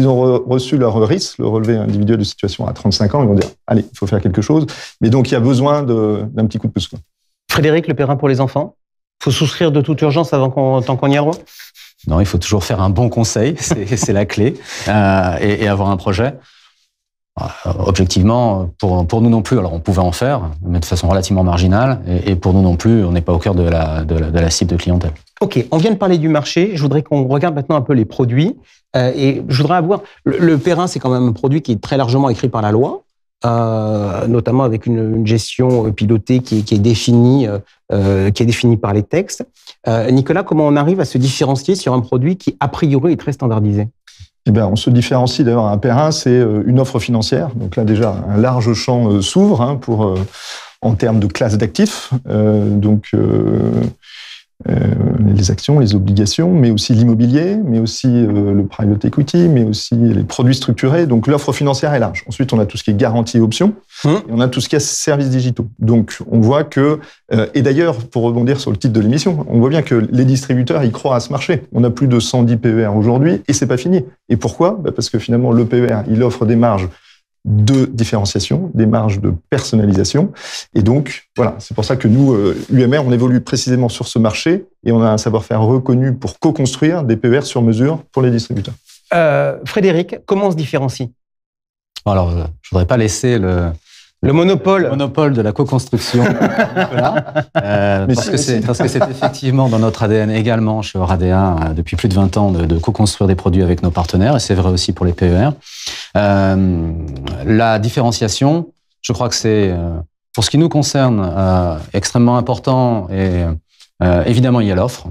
ont reçu leur RIS, le relevé individuel de situation à 35 ans, ils vont dire allez, il faut faire quelque chose. Mais donc il y a besoin d'un petit coup de pouce. Frédéric, le Perrin pour les enfants, faut souscrire de toute urgence tant qu'on y est droit? Non, il faut toujours faire un bon conseil, c'est la clé, et avoir un projet. Objectivement, pour nous non plus, alors on pouvait en faire, mais de façon relativement marginale, et pour nous non plus, on n'est pas au cœur de la cible de clientèle. Ok, on vient de parler du marché, je voudrais qu'on regarde maintenant un peu les produits, et je voudrais avoir... Le Perrin, c'est quand même un produit qui est très largement écrit par la loi, notamment avec une gestion pilotée qui est définie par les textes. Nicolas, comment on arrive à se différencier sur un produit qui, a priori, est très standardisé? Eh bien, on se différencie d'ailleurs. Un Perrin, c'est une offre financière. Donc là, déjà, un large champ s'ouvre en termes de classe d'actifs. Les actions, les obligations, mais aussi l'immobilier, mais aussi le private equity, mais aussi les produits structurés. Donc l'offre financière est large. Ensuite, on a tout ce qui est garantie et options, et on a tout ce qui est services digitaux. Donc on voit que, et d'ailleurs, pour rebondir sur le titre de l'émission, on voit bien que les distributeurs y croient à ce marché. On a plus de 110 PER aujourd'hui, et c'est pas fini. Et pourquoi ? Parce que finalement, le PER, il offre des marges de différenciation, des marges de personnalisation. Et donc, voilà, c'est pour ça que nous, UMR, on évolue précisément sur ce marché et on a un savoir-faire reconnu pour co-construire des PER sur mesure pour les distributeurs. Frédéric, comment on se différencie ? Alors, je ne voudrais pas laisser le monopole de la co-construction parce que c'est effectivement dans notre ADN également chez Oradea depuis plus de 20 ans de co-construire des produits avec nos partenaires, et c'est vrai aussi pour les PER. La différenciation, je crois que c'est, pour ce qui nous concerne, extrêmement important, et évidemment il y a l'offre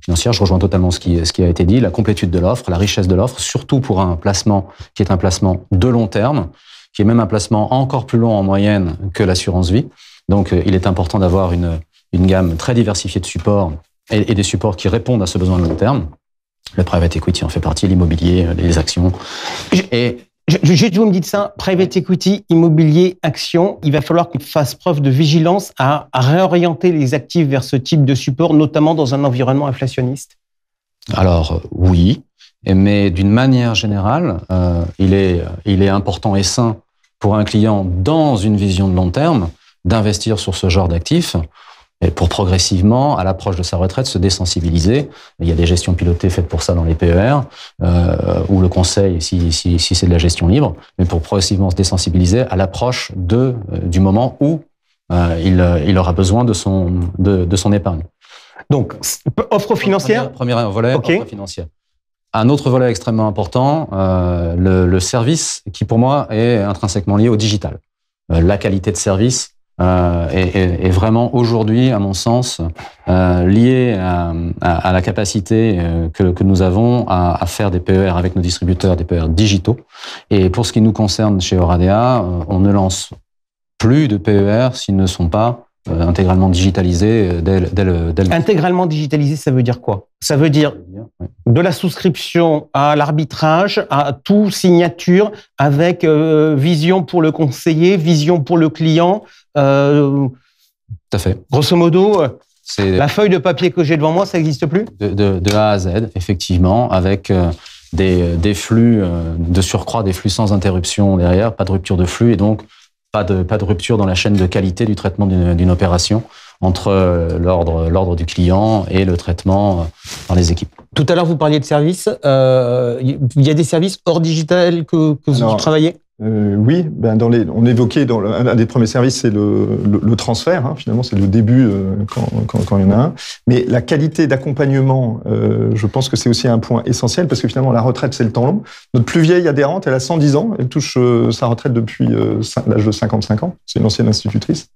financière, je rejoins totalement ce qui a été dit, la complétude de l'offre, la richesse de l'offre, surtout pour un placement qui est un placement de long terme, qui est même un placement encore plus long en moyenne que l'assurance vie. Donc, il est important d'avoir une gamme très diversifiée de supports et des supports qui répondent à ce besoin de long terme. Le private equity en fait partie, l'immobilier, les actions. Juste, vous me dites ça, private equity, immobilier, actions, il va falloir qu'on fasse preuve de vigilance à réorienter les actifs vers ce type de support, notamment dans un environnement inflationniste. Alors, oui. Mais d'une manière générale, il est important et sain pour un client dans une vision de long terme d'investir sur ce genre d'actifs et pour progressivement, à l'approche de sa retraite, se désensibiliser. Il y a des gestions pilotées faites pour ça dans les PER, ou le conseil si c'est de la gestion libre, mais pour progressivement se désensibiliser à l'approche du moment où il aura besoin de son épargne. Donc, offre financière. Premier volet, okay. Offre financière. Un autre volet extrêmement important, le service, qui pour moi est intrinsèquement lié au digital. La qualité de service est vraiment aujourd'hui, à mon sens, liée à la capacité que nous avons à faire des PER avec nos distributeurs, des PER digitaux. Et pour ce qui nous concerne chez Oradea, on ne lance plus de PER s'ils ne sont pas intégralement digitalisé dès Intégralement digitalisé, ça veut dire quoi? Ça veut dire de la souscription à l'arbitrage, à tout signature, avec vision pour le conseiller, vision pour le client. Tout à fait. Grosso modo, la feuille de papier que j'ai devant moi, ça n'existe plus? De A à Z, effectivement, avec des flux de surcroît, des flux sans interruption derrière, pas de rupture de flux, et donc pas de rupture dans la chaîne de qualité du traitement d'une opération entre l'ordre du client et le traitement par les équipes. Tout à l'heure, vous parliez de services. Il y a des services hors digital que vous travaillez? Oui, on évoquait un des premiers services, c'est le transfert. Hein, finalement, c'est le début quand il y en a un. Mais la qualité d'accompagnement, je pense que c'est aussi un point essentiel parce que finalement, la retraite, c'est le temps long. Notre plus vieille adhérente, elle a 110 ans. Elle touche sa retraite depuis l'âge de 55 ans. C'est une ancienne institutrice.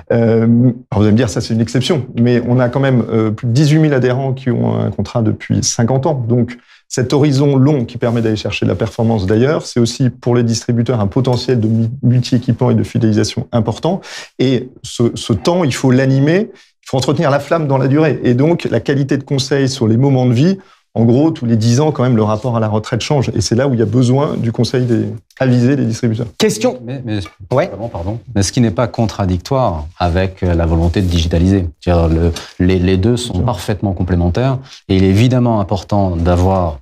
Alors vous allez me dire, ça c'est une exception, mais on a quand même plus de 18 000 adhérents qui ont un contrat depuis 50 ans. Donc, cet horizon long qui permet d'aller chercher de la performance d'ailleurs, c'est aussi pour les distributeurs un potentiel de multi-équipement et de fidélisation important. Et ce temps, il faut l'animer, il faut entretenir la flamme dans la durée. Et donc, la qualité de conseil sur les moments de vie, en gros, tous les 10 ans, quand même, le rapport à la retraite change. Et c'est là où il y a besoin du conseil avisé des distributeurs. Question. Ouais. Pardon. Mais ce qui n'est pas contradictoire avec la volonté de digitaliser. Les deux sont parfaitement complémentaires. Et il est évidemment important d'avoir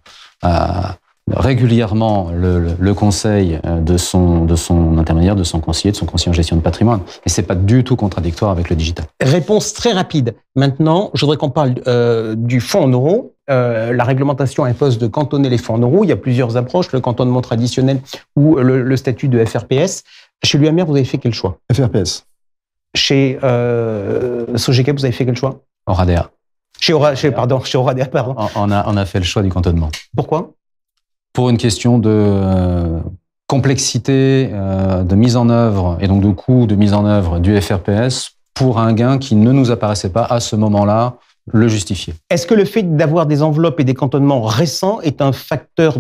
régulièrement le conseil de son intermédiaire, de son conseiller en gestion de patrimoine. Et c'est pas du tout contradictoire avec le digital. Réponse très rapide. Maintenant, je voudrais qu'on parle du fonds en euros. La réglementation impose de cantonner les fonds en euros. Il y a plusieurs approches, le cantonnement traditionnel ou le statut de FRPS. Chez l'UMR, vous avez fait quel choix? FRPS. Chez Sogecap, vous avez fait quel choix? Oradea. Chez Oradea, pardon. On a fait le choix du cantonnement. Pourquoi? Pour une question de complexité, de mise en œuvre et donc de coût de mise en œuvre du FRPS pour un gain qui ne nous apparaissait pas à ce moment-là le justifier. Est-ce que le fait d'avoir des enveloppes et des cantonnements récents est un facteur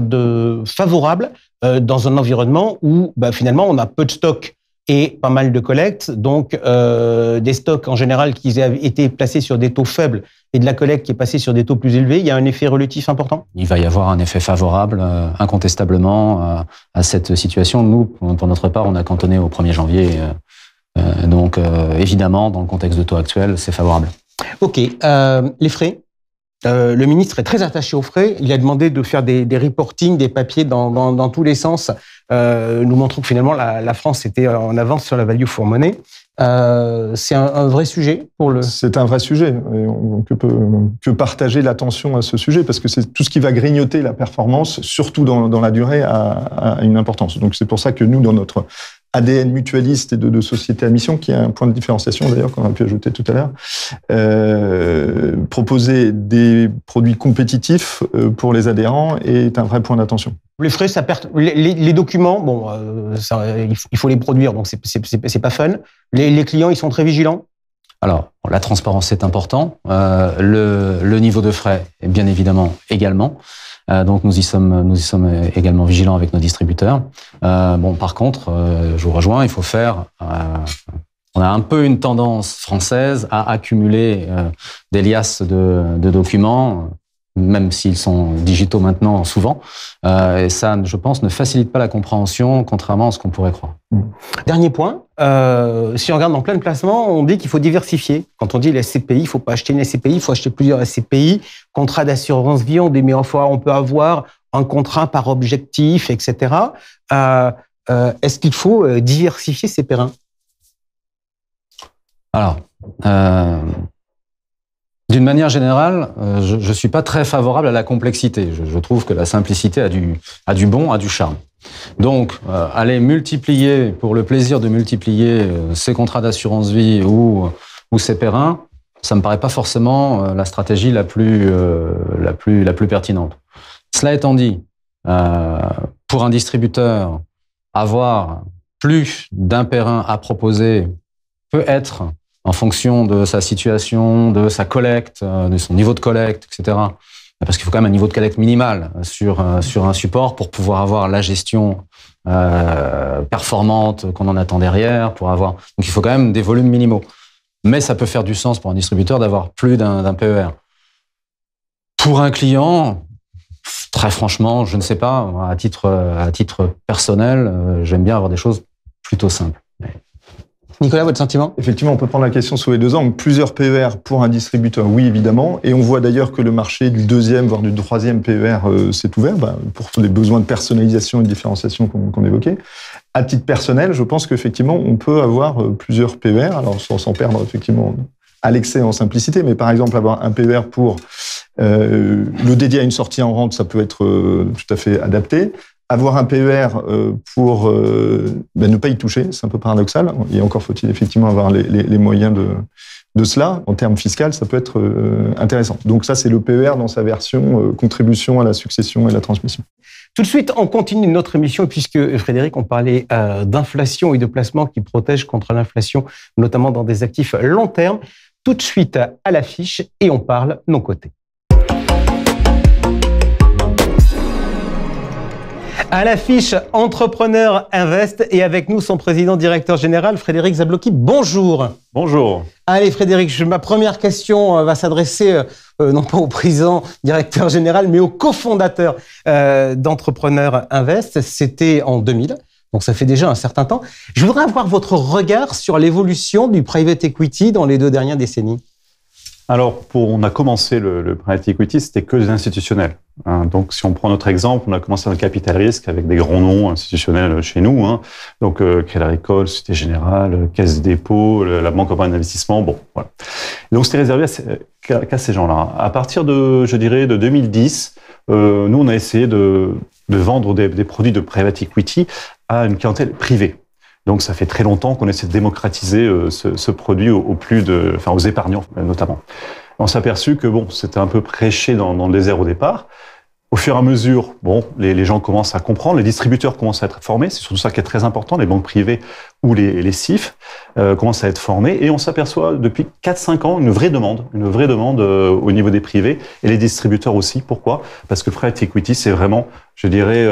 favorable dans un environnement où finalement on a peu de stocks et pas mal de collectes, donc des stocks en général qui avaient été placés sur des taux faibles et de la collecte qui est passée sur des taux plus élevés, il y a un effet relatif important? Il va y avoir un effet favorable, incontestablement, à cette situation. Nous, pour notre part, on a cantonné au 1er janvier. Donc, évidemment, dans le contexte de taux actuel, c'est favorable. OK. Les frais. Le ministre est très attaché aux frais. Il a demandé de faire des reportings, des papiers dans tous les sens. Nous montrons que finalement, la France était en avance sur la value for money. C'est un vrai sujet pour le... C'est un vrai sujet. Et on que partager l'attention à ce sujet, parce que c'est tout ce qui va grignoter la performance, surtout dans la durée, a une importance. Donc c'est pour ça que nous, dans notre ADN mutualiste et de société à mission, qui est un point de différenciation d'ailleurs qu'on a pu ajouter tout à l'heure, proposer des produits compétitifs pour les adhérents est un vrai point d'attention. Les frais, ça perd. Les documents, il faut les produire, donc c'est pas fun. Les clients, ils sont très vigilants. Alors, la transparence c'est important. Le niveau de frais, bien évidemment, également. Donc nous y sommes également vigilants avec nos distributeurs. Par contre, je vous rejoins, il faut faire. On a un peu une tendance française à accumuler des liasses de documents, même s'ils sont digitaux maintenant souvent. Et ça, je pense, ne facilite pas la compréhension, contrairement à ce qu'on pourrait croire. Dernier point, si on regarde dans plein de placements, on dit qu'il faut diversifier. Quand on dit les SCPI, il ne faut pas acheter une SCPI, il faut acheter plusieurs SCPI. Contrat d'assurance vie, on dit mais on peut avoir un contrat par objectif, etc. Est-ce qu'il faut diversifier ces périns? Alors, d'une manière générale, je ne suis pas très favorable à la complexité. Je trouve que la simplicité a du bon, a du charme. Donc, aller multiplier, pour le plaisir de multiplier ces contrats d'assurance vie ou ces périns, ça me paraît pas forcément la stratégie la plus pertinente. Cela étant dit, pour un distributeur, avoir plus d'un périn à proposer peut être, en fonction de sa situation, de sa collecte, de son niveau de collecte, etc. Parce qu'il faut quand même un niveau de collecte minimal sur un support pour pouvoir avoir la gestion performante qu'on en attend derrière, donc il faut quand même des volumes minimaux. Mais ça peut faire du sens pour un distributeur d'avoir plus d'un PER. Pour un client, très franchement, je ne sais pas, à titre personnel, j'aime bien avoir des choses plutôt simples. Nicolas, votre sentiment? Effectivement, on peut prendre la question sous les deux angles. Plusieurs PER pour un distributeur, oui, évidemment. Et on voit d'ailleurs que le marché du deuxième, voire du troisième PER s'est ouvert pour les besoins de personnalisation et de différenciation qu'on évoquait. À titre personnel, je pense qu'effectivement, on peut avoir plusieurs PER, alors sans perdre effectivement à l'excès en simplicité, mais par exemple avoir un PER pour le dédier à une sortie en rente, ça peut être tout à fait adapté. avoir un PER pour ne pas y toucher, c'est un peu paradoxal. Et encore faut-il effectivement avoir les moyens de cela. En termes fiscaux, ça peut être intéressant. Donc ça, c'est le PER dans sa version contribution à la succession et la transmission. Tout de suite, on continue notre émission puisque, Frédéric, on parlait d'inflation et de placements qui protègent contre l'inflation, notamment dans des actifs long terme. Tout de suite à l'affiche et on parle non-cotés. À l'affiche, Entrepreneur Invest et avec nous son président directeur général, Frédéric Zablocki. Bonjour. Bonjour. Allez Frédéric, ma première question va s'adresser non pas au président directeur général, mais au cofondateur d'Entrepreneur Invest. C'était en 2000, donc ça fait déjà un certain temps. Je voudrais avoir votre regard sur l'évolution du private equity dans les 2 dernières décennies. Alors, on a commencé le private equity, c'était que des institutionnels. Donc, si on prend notre exemple, on a commencé dans le capital risque avec des grands noms institutionnels chez nous. Donc, Crédit Agricole, Société Générale, Caisse des dépôts, la Banque européenne d'investissement. Bon, voilà. Donc, c'était réservé qu'à ces gens-là. À partir de 2010, nous, on a essayé de vendre des produits de private equity à une clientèle privée. Donc, ça fait très longtemps qu'on essaie de démocratiser ce produit aux épargnants, notamment. On s'est aperçu que c'était un peu prêché dans le désert au départ. Au fur et à mesure, les gens commencent à comprendre, les distributeurs commencent à être formés, c'est surtout ça qui est très important, les banques privées ou les CIF commencent à être formés, et on s'aperçoit depuis 4-5 ans une vraie demande au niveau des privés, et les distributeurs aussi. Pourquoi ? Parce que private equity, c'est vraiment, je dirais,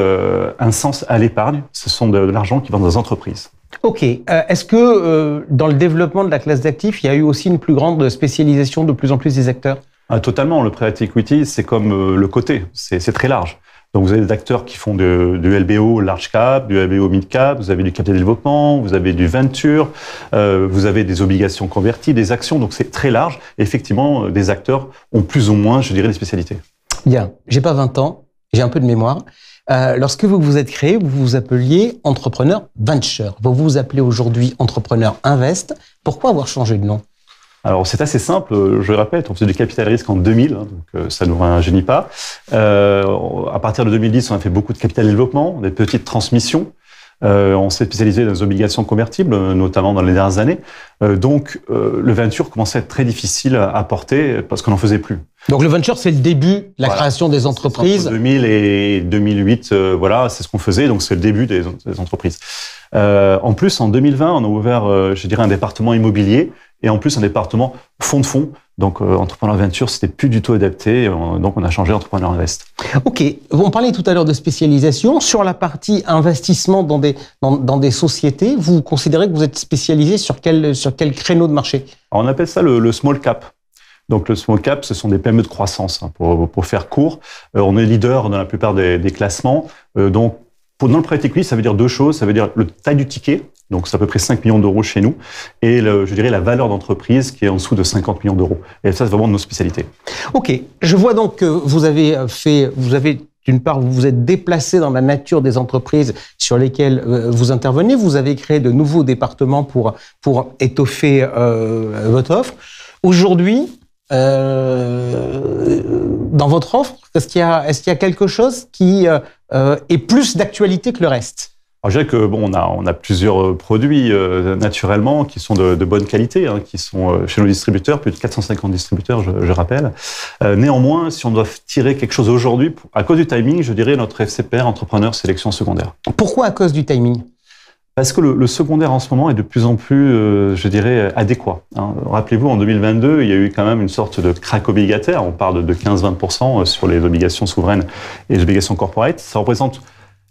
un sens à l'épargne, ce sont de l'argent qui va dans des entreprises. Ok. Est-ce que dans le développement de la classe d'actifs, il y a eu aussi une plus grande spécialisation de plus en plus des acteurs ? Totalement. Le private equity, c'est comme le côté. C'est très large. Donc, vous avez des acteurs qui font du LBO large cap, du LBO mid cap, vous avez du capital développement, vous avez du venture, vous avez des obligations converties, des actions. Donc, c'est très large. Et effectivement, des acteurs ont plus ou moins, je dirais, des spécialités. Bien. J'ai pas 20 ans. J'ai un peu de mémoire. Lorsque vous vous êtes créé, vous vous appeliez Entrepreneur Venture. Vous vous appelez aujourd'hui Entrepreneur Invest. Pourquoi avoir changé de nom ? Alors, c'est assez simple. Je le répète, on faisait du capital risque en 2000, donc ça ne nous rajeunit pas. À partir de 2010, on a fait beaucoup de capital développement, des petites transmissions. On s'est spécialisé dans les obligations convertibles, notamment dans les dernières années. Donc, le venture commençait à être très difficile à porter parce qu'on n'en faisait plus. Donc, le venture, c'est le début, la création des entreprises. Entre 2000 et 2008, c'est ce qu'on faisait. Donc, c'est le début des entreprises. En plus, en 2020, on a ouvert, je dirais, un département immobilier et en plus un département fonds de fonds. Donc, Entrepreneur Venture, c'était plus du tout adapté. Donc, on a changé Entrepreneur Invest. Ok. On parlait tout à l'heure de spécialisation. Sur la partie investissement dans des sociétés, vous considérez que vous êtes spécialisé sur quel créneau de marché ? Alors, on appelle ça le small cap. Donc, le small cap, ce sont des PME de croissance. Pour faire court, on est leader dans la plupart des classements. Donc, dans le private equity, ça veut dire 2 choses. Ça veut dire le taille du ticket. Donc, c'est à peu près 5 millions d'euros chez nous. Et je dirais la valeur d'entreprise qui est en dessous de 50 millions d'euros. Et ça, c'est vraiment nos spécialités. Ok. Je vois donc que vous avez d'une part, vous vous êtes déplacé dans la nature des entreprises sur lesquelles vous intervenez. Vous avez créé de nouveaux départements pour étoffer votre offre. Aujourd'hui, dans votre offre, est-ce qu'il y a quelque chose qui est plus d'actualité que le reste ? Alors, je dirais que on a plusieurs produits naturellement qui sont de bonne qualité, qui sont chez nos distributeurs, plus de 450 distributeurs, je rappelle. Néanmoins, si on doit tirer quelque chose aujourd'hui, à cause du timing, je dirais notre FCPR, Entrepreneur Sélection Secondaire. Pourquoi à cause du timing ? Parce que le secondaire en ce moment est de plus en plus, je dirais, adéquat. Rappelez-vous, en 2022, il y a eu quand même une sorte de crack obligataire. On parle de 15-20% sur les obligations souveraines et les obligations corporate. Ça représente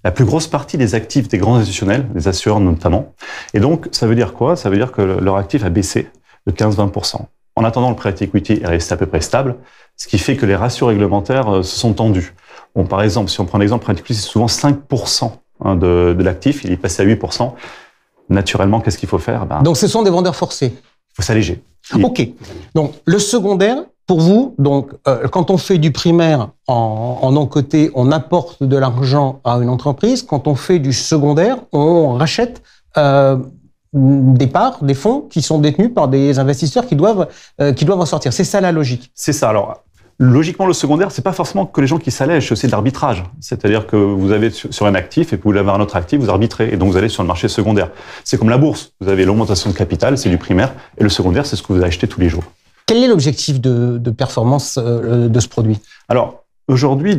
la plus grosse partie des actifs des grands institutionnels, des assureurs notamment. Et donc, ça veut dire quoi ? Ça veut dire que leur actif a baissé de 15-20%. En attendant, le private equity est resté à peu près stable, ce qui fait que les ratios réglementaires se sont tendus. Bon, par exemple, si on prend l'exemple, private equity, c'est souvent 5% de l'actif, il est passé à 8%. Naturellement, qu'est-ce qu'il faut faire ? Donc, ce sont des vendeurs forcés. Il faut s'alléger. Ok. Donc, le secondaire, pour vous, quand on fait du primaire en non-coté, on apporte de l'argent à une entreprise. Quand on fait du secondaire, on rachète des parts, des fonds qui sont détenus par des investisseurs qui doivent en sortir. C'est ça la logique. C'est ça. Alors, logiquement, le secondaire, c'est pas forcément que les gens qui s'allègent, c'est aussi de l'arbitrage. C'est-à-dire que vous avez sur un actif et puis vous avez un autre actif, vous arbitrez et donc vous allez sur le marché secondaire. C'est comme la bourse. Vous avez l'augmentation de capital, c'est du primaire, et le secondaire, c'est ce que vous achetez tous les jours. Quel est l'objectif de performance de ce produit? Alors, aujourd'hui,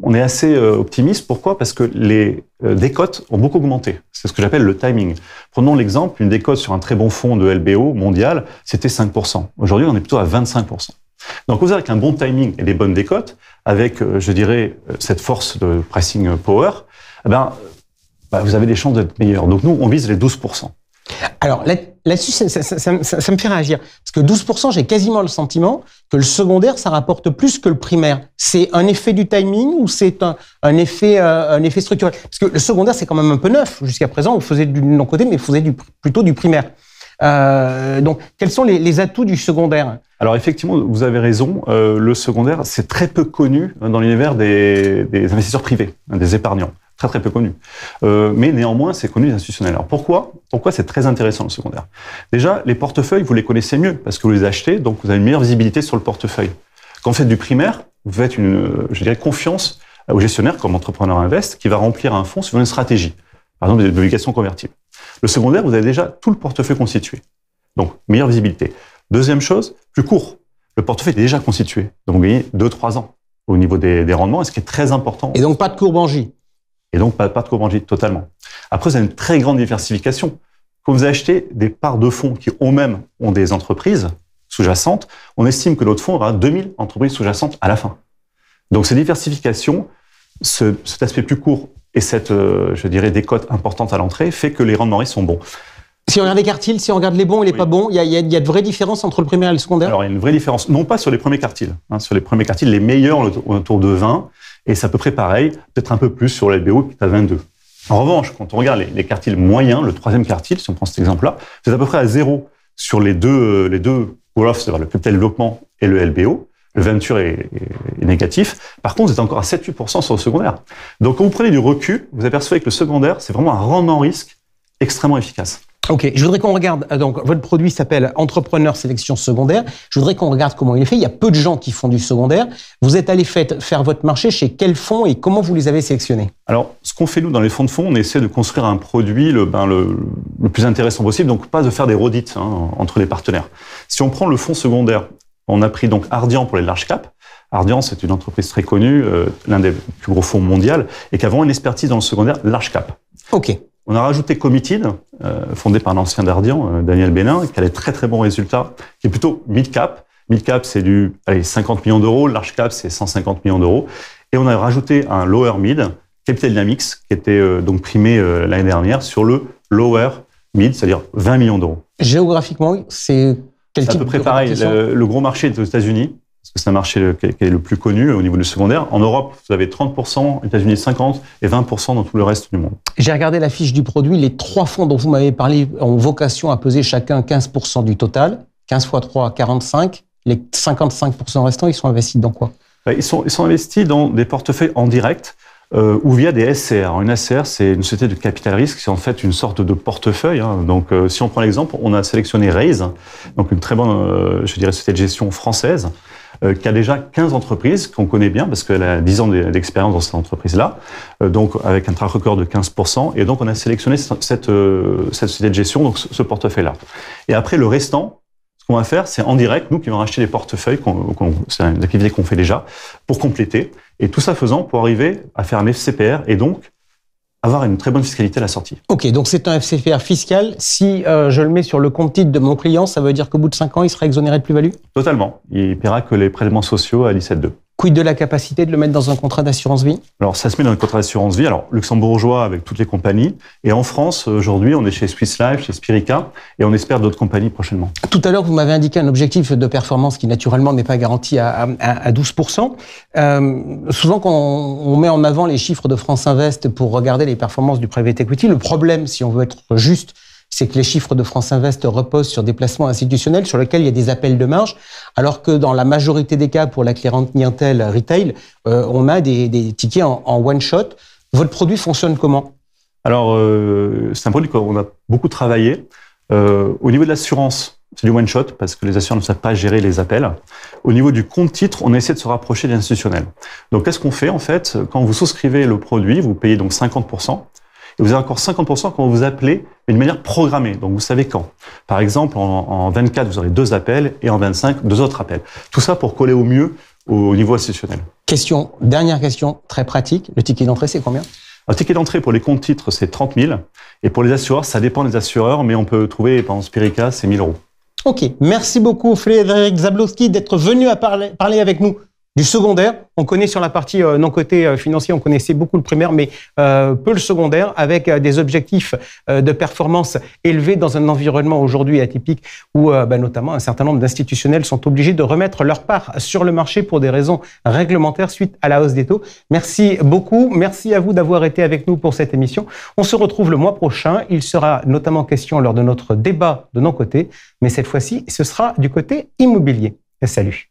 on est assez optimiste. Pourquoi? Parce que les décotes ont beaucoup augmenté. C'est ce que j'appelle le timing. Prenons l'exemple, une décote sur un très bon fonds de LBO mondial, c'était 5%. Aujourd'hui, on est plutôt à 25%. Donc, vous avez un bon timing et des bonnes décotes, avec, je dirais, cette force de pricing power, vous avez des chances d'être meilleur. Donc, nous, on vise les 12%. Alors là-dessus, ça me fait réagir. Parce que 12%, j'ai quasiment le sentiment que le secondaire, ça rapporte plus que le primaire. C'est un effet du timing ou c'est un effet structurel? Parce que le secondaire, c'est quand même un peu neuf. Jusqu'à présent, on faisait du non-coté, mais on faisait plutôt du primaire. Donc, quels sont les atouts du secondaire? Alors effectivement, vous avez raison. Le secondaire, c'est très peu connu dans l'univers des investisseurs privés, des épargnants. Très, très peu connu. Mais néanmoins, c'est connu des institutionnels. Alors pourquoi c'est très intéressant le secondaire? Déjà, les portefeuilles, vous les connaissez mieux parce que vous les achetez, donc vous avez une meilleure visibilité sur le portefeuille. Quand vous faites du primaire, vous faites confiance au gestionnaire comme Entrepreneur Invest qui va remplir un fonds suivant une stratégie. Par exemple, des obligations convertibles. Le secondaire, vous avez déjà tout le portefeuille constitué. Donc, meilleure visibilité. Deuxième chose, plus court. Le portefeuille est déjà constitué. Donc, vous gagnez 2-3 ans au niveau des rendements, et ce qui est très important. Et donc, pas de courbe en J. Et donc, pas de courbe en J, totalement. Après, vous avez une très grande diversification. Quand vous achetez des parts de fonds qui eux-mêmes ont des entreprises sous-jacentes, on estime que notre fonds aura 2000 entreprises sous-jacentes à la fin. Donc, cette diversification, cet aspect plus court et cette, décote importante à l'entrée fait que les rendements sont bons. Si on regarde les quartiles, si on regarde les bons et les pas bons, il y a de vraies différences entre le primaire et le secondaire? Alors, il y a une vraie différence. Non pas sur les premiers quartiles. Sur les premiers quartiles, les meilleurs autour de 20. Et c'est à peu près pareil, peut-être un peu plus sur l'LBO qui est à 22. En revanche, quand on regarde les quartiles moyens, le troisième quartile, si on prend cet exemple-là, c'est à peu près à 0 sur les deux Wall-off, c'est-à-dire le capital développement et le LBO. Le venture est négatif. Par contre, vous êtes encore à 7-8% sur le secondaire. Donc, quand vous prenez du recul, vous apercevez que le secondaire, c'est vraiment un rendement risque extrêmement efficace. Ok, je voudrais qu'on regarde, donc votre produit s'appelle Entrepreneur Sélection Secondaire. Je voudrais qu'on regarde comment il est fait. Il y a peu de gens qui font du secondaire. Vous êtes allé faire votre marché chez quels fonds et comment vous les avez sélectionnés? Alors, ce qu'on fait nous dans les fonds de fonds, on essaie de construire un produit le plus intéressant possible, donc pas de faire des redites entre les partenaires. Si on prend le fonds secondaire, on a pris donc Ardian pour les large cap. Ardian, c'est une entreprise très connue, l'un des plus gros fonds mondiaux, et qui a vraiment une expertise dans le secondaire large cap. Ok. On a rajouté Committed, fondé par l'ancien d'Ardian, Daniel Bénin, qui a des très très bons résultats, qui est plutôt mid-cap. Mid-cap, c'est 50 millions d'euros, large cap, c'est 150 millions d'euros. Et on a rajouté un lower mid, Capital Dynamics, qui était donc primé l'année dernière sur le lower mid, c'est-à-dire 20 millions d'euros. Géographiquement, c'est quel type de à peu près pareil. Le gros marché est aux États-Unis, parce que c'est un marché qui est le plus connu au niveau du secondaire. En Europe, vous avez 30%, aux États-Unis 50% et 20% dans tout le reste du monde. J'ai regardé la fiche du produit. Les 3 fonds dont vous m'avez parlé ont vocation à peser chacun 15% du total. 15 x 3, 45. Les 55% restants, ils sont investis dans quoi? Ils sont investis dans des portefeuilles en direct ou via des SCR. Une SCR, c'est une société de capital risque, c'est en fait une sorte de portefeuille. Donc, si on prend l'exemple, on a sélectionné Raise, donc une très bonne, société de gestion française, qui a déjà 15 entreprises qu'on connaît bien parce qu'elle a 10 ans d'expérience dans cette entreprise-là, donc avec un track record de 15%. Et donc, on a sélectionné cette société de gestion, donc ce portefeuille-là. Et après, le restant, ce qu'on va faire, c'est en direct, nous qui allons racheter des portefeuilles, c'est une activité qu'on fait déjà, pour compléter. Et tout ça faisant, pour arriver à faire un FCPR et donc avoir une très bonne fiscalité à la sortie. Ok, donc c'est un FCPR fiscal. Si je le mets sur le compte titre de mon client, ça veut dire qu'au bout de 5 ans, il sera exonéré de plus-value? Totalement. Il paiera que les prélèvements sociaux à 17,2. Quid de la capacité de le mettre dans un contrat d'assurance vie? Alors, ça se met dans un contrat d'assurance vie. Alors, luxembourgeois avec toutes les compagnies. Et en France, aujourd'hui, on est chez Swiss Life, chez Spirica, et on espère d'autres compagnies prochainement. Tout à l'heure, vous m'avez indiqué un objectif de performance qui, naturellement, n'est pas garanti à 12%. Souvent, quand on met en avant les chiffres de France Invest pour regarder les performances du private equity, le problème, si on veut être juste, c'est que les chiffres de France Invest reposent sur des placements institutionnels sur lesquels il y a des appels de marge, alors que dans la majorité des cas, pour la clientèle retail, on a des tickets en one shot. Votre produit fonctionne comment? Alors, c'est un produit qu'on a beaucoup travaillé. Au niveau de l'assurance, c'est du one-shot parce que les assureurs ne savent pas gérer les appels. Au niveau du compte titre, on essaie de se rapprocher de l'institutionnel. Donc, qu'est-ce qu'on fait en fait? Quand vous souscrivez le produit, vous payez donc 50%. Et vous avez encore 50% quand vous appelez, mais de manière programmée. Donc, vous savez quand. Par exemple, en 24, vous aurez 2 appels et en 25, 2 autres appels. Tout ça pour coller au mieux au niveau institutionnel. Dernière question, très pratique. Le ticket d'entrée, c'est combien? Un ticket d'entrée pour les comptes titres, c'est 30 000. Et pour les assureurs, ça dépend des assureurs, mais on peut trouver, par exemple, Spirica, c'est 1 000 €. Ok, merci beaucoup Frédéric Zablowski d'être venu à parler avec nous du secondaire. On connaît sur la partie non côté financier, on connaissait beaucoup le primaire, mais peu le secondaire, avec des objectifs de performance élevés dans un environnement aujourd'hui atypique où notamment un certain nombre d'institutionnels sont obligés de remettre leur part sur le marché pour des raisons réglementaires suite à la hausse des taux. Merci beaucoup, merci à vous d'avoir été avec nous pour cette émission. On se retrouve le mois prochain, il sera notamment question lors de notre débat de non côté, mais cette fois-ci, ce sera du côté immobilier. Salut.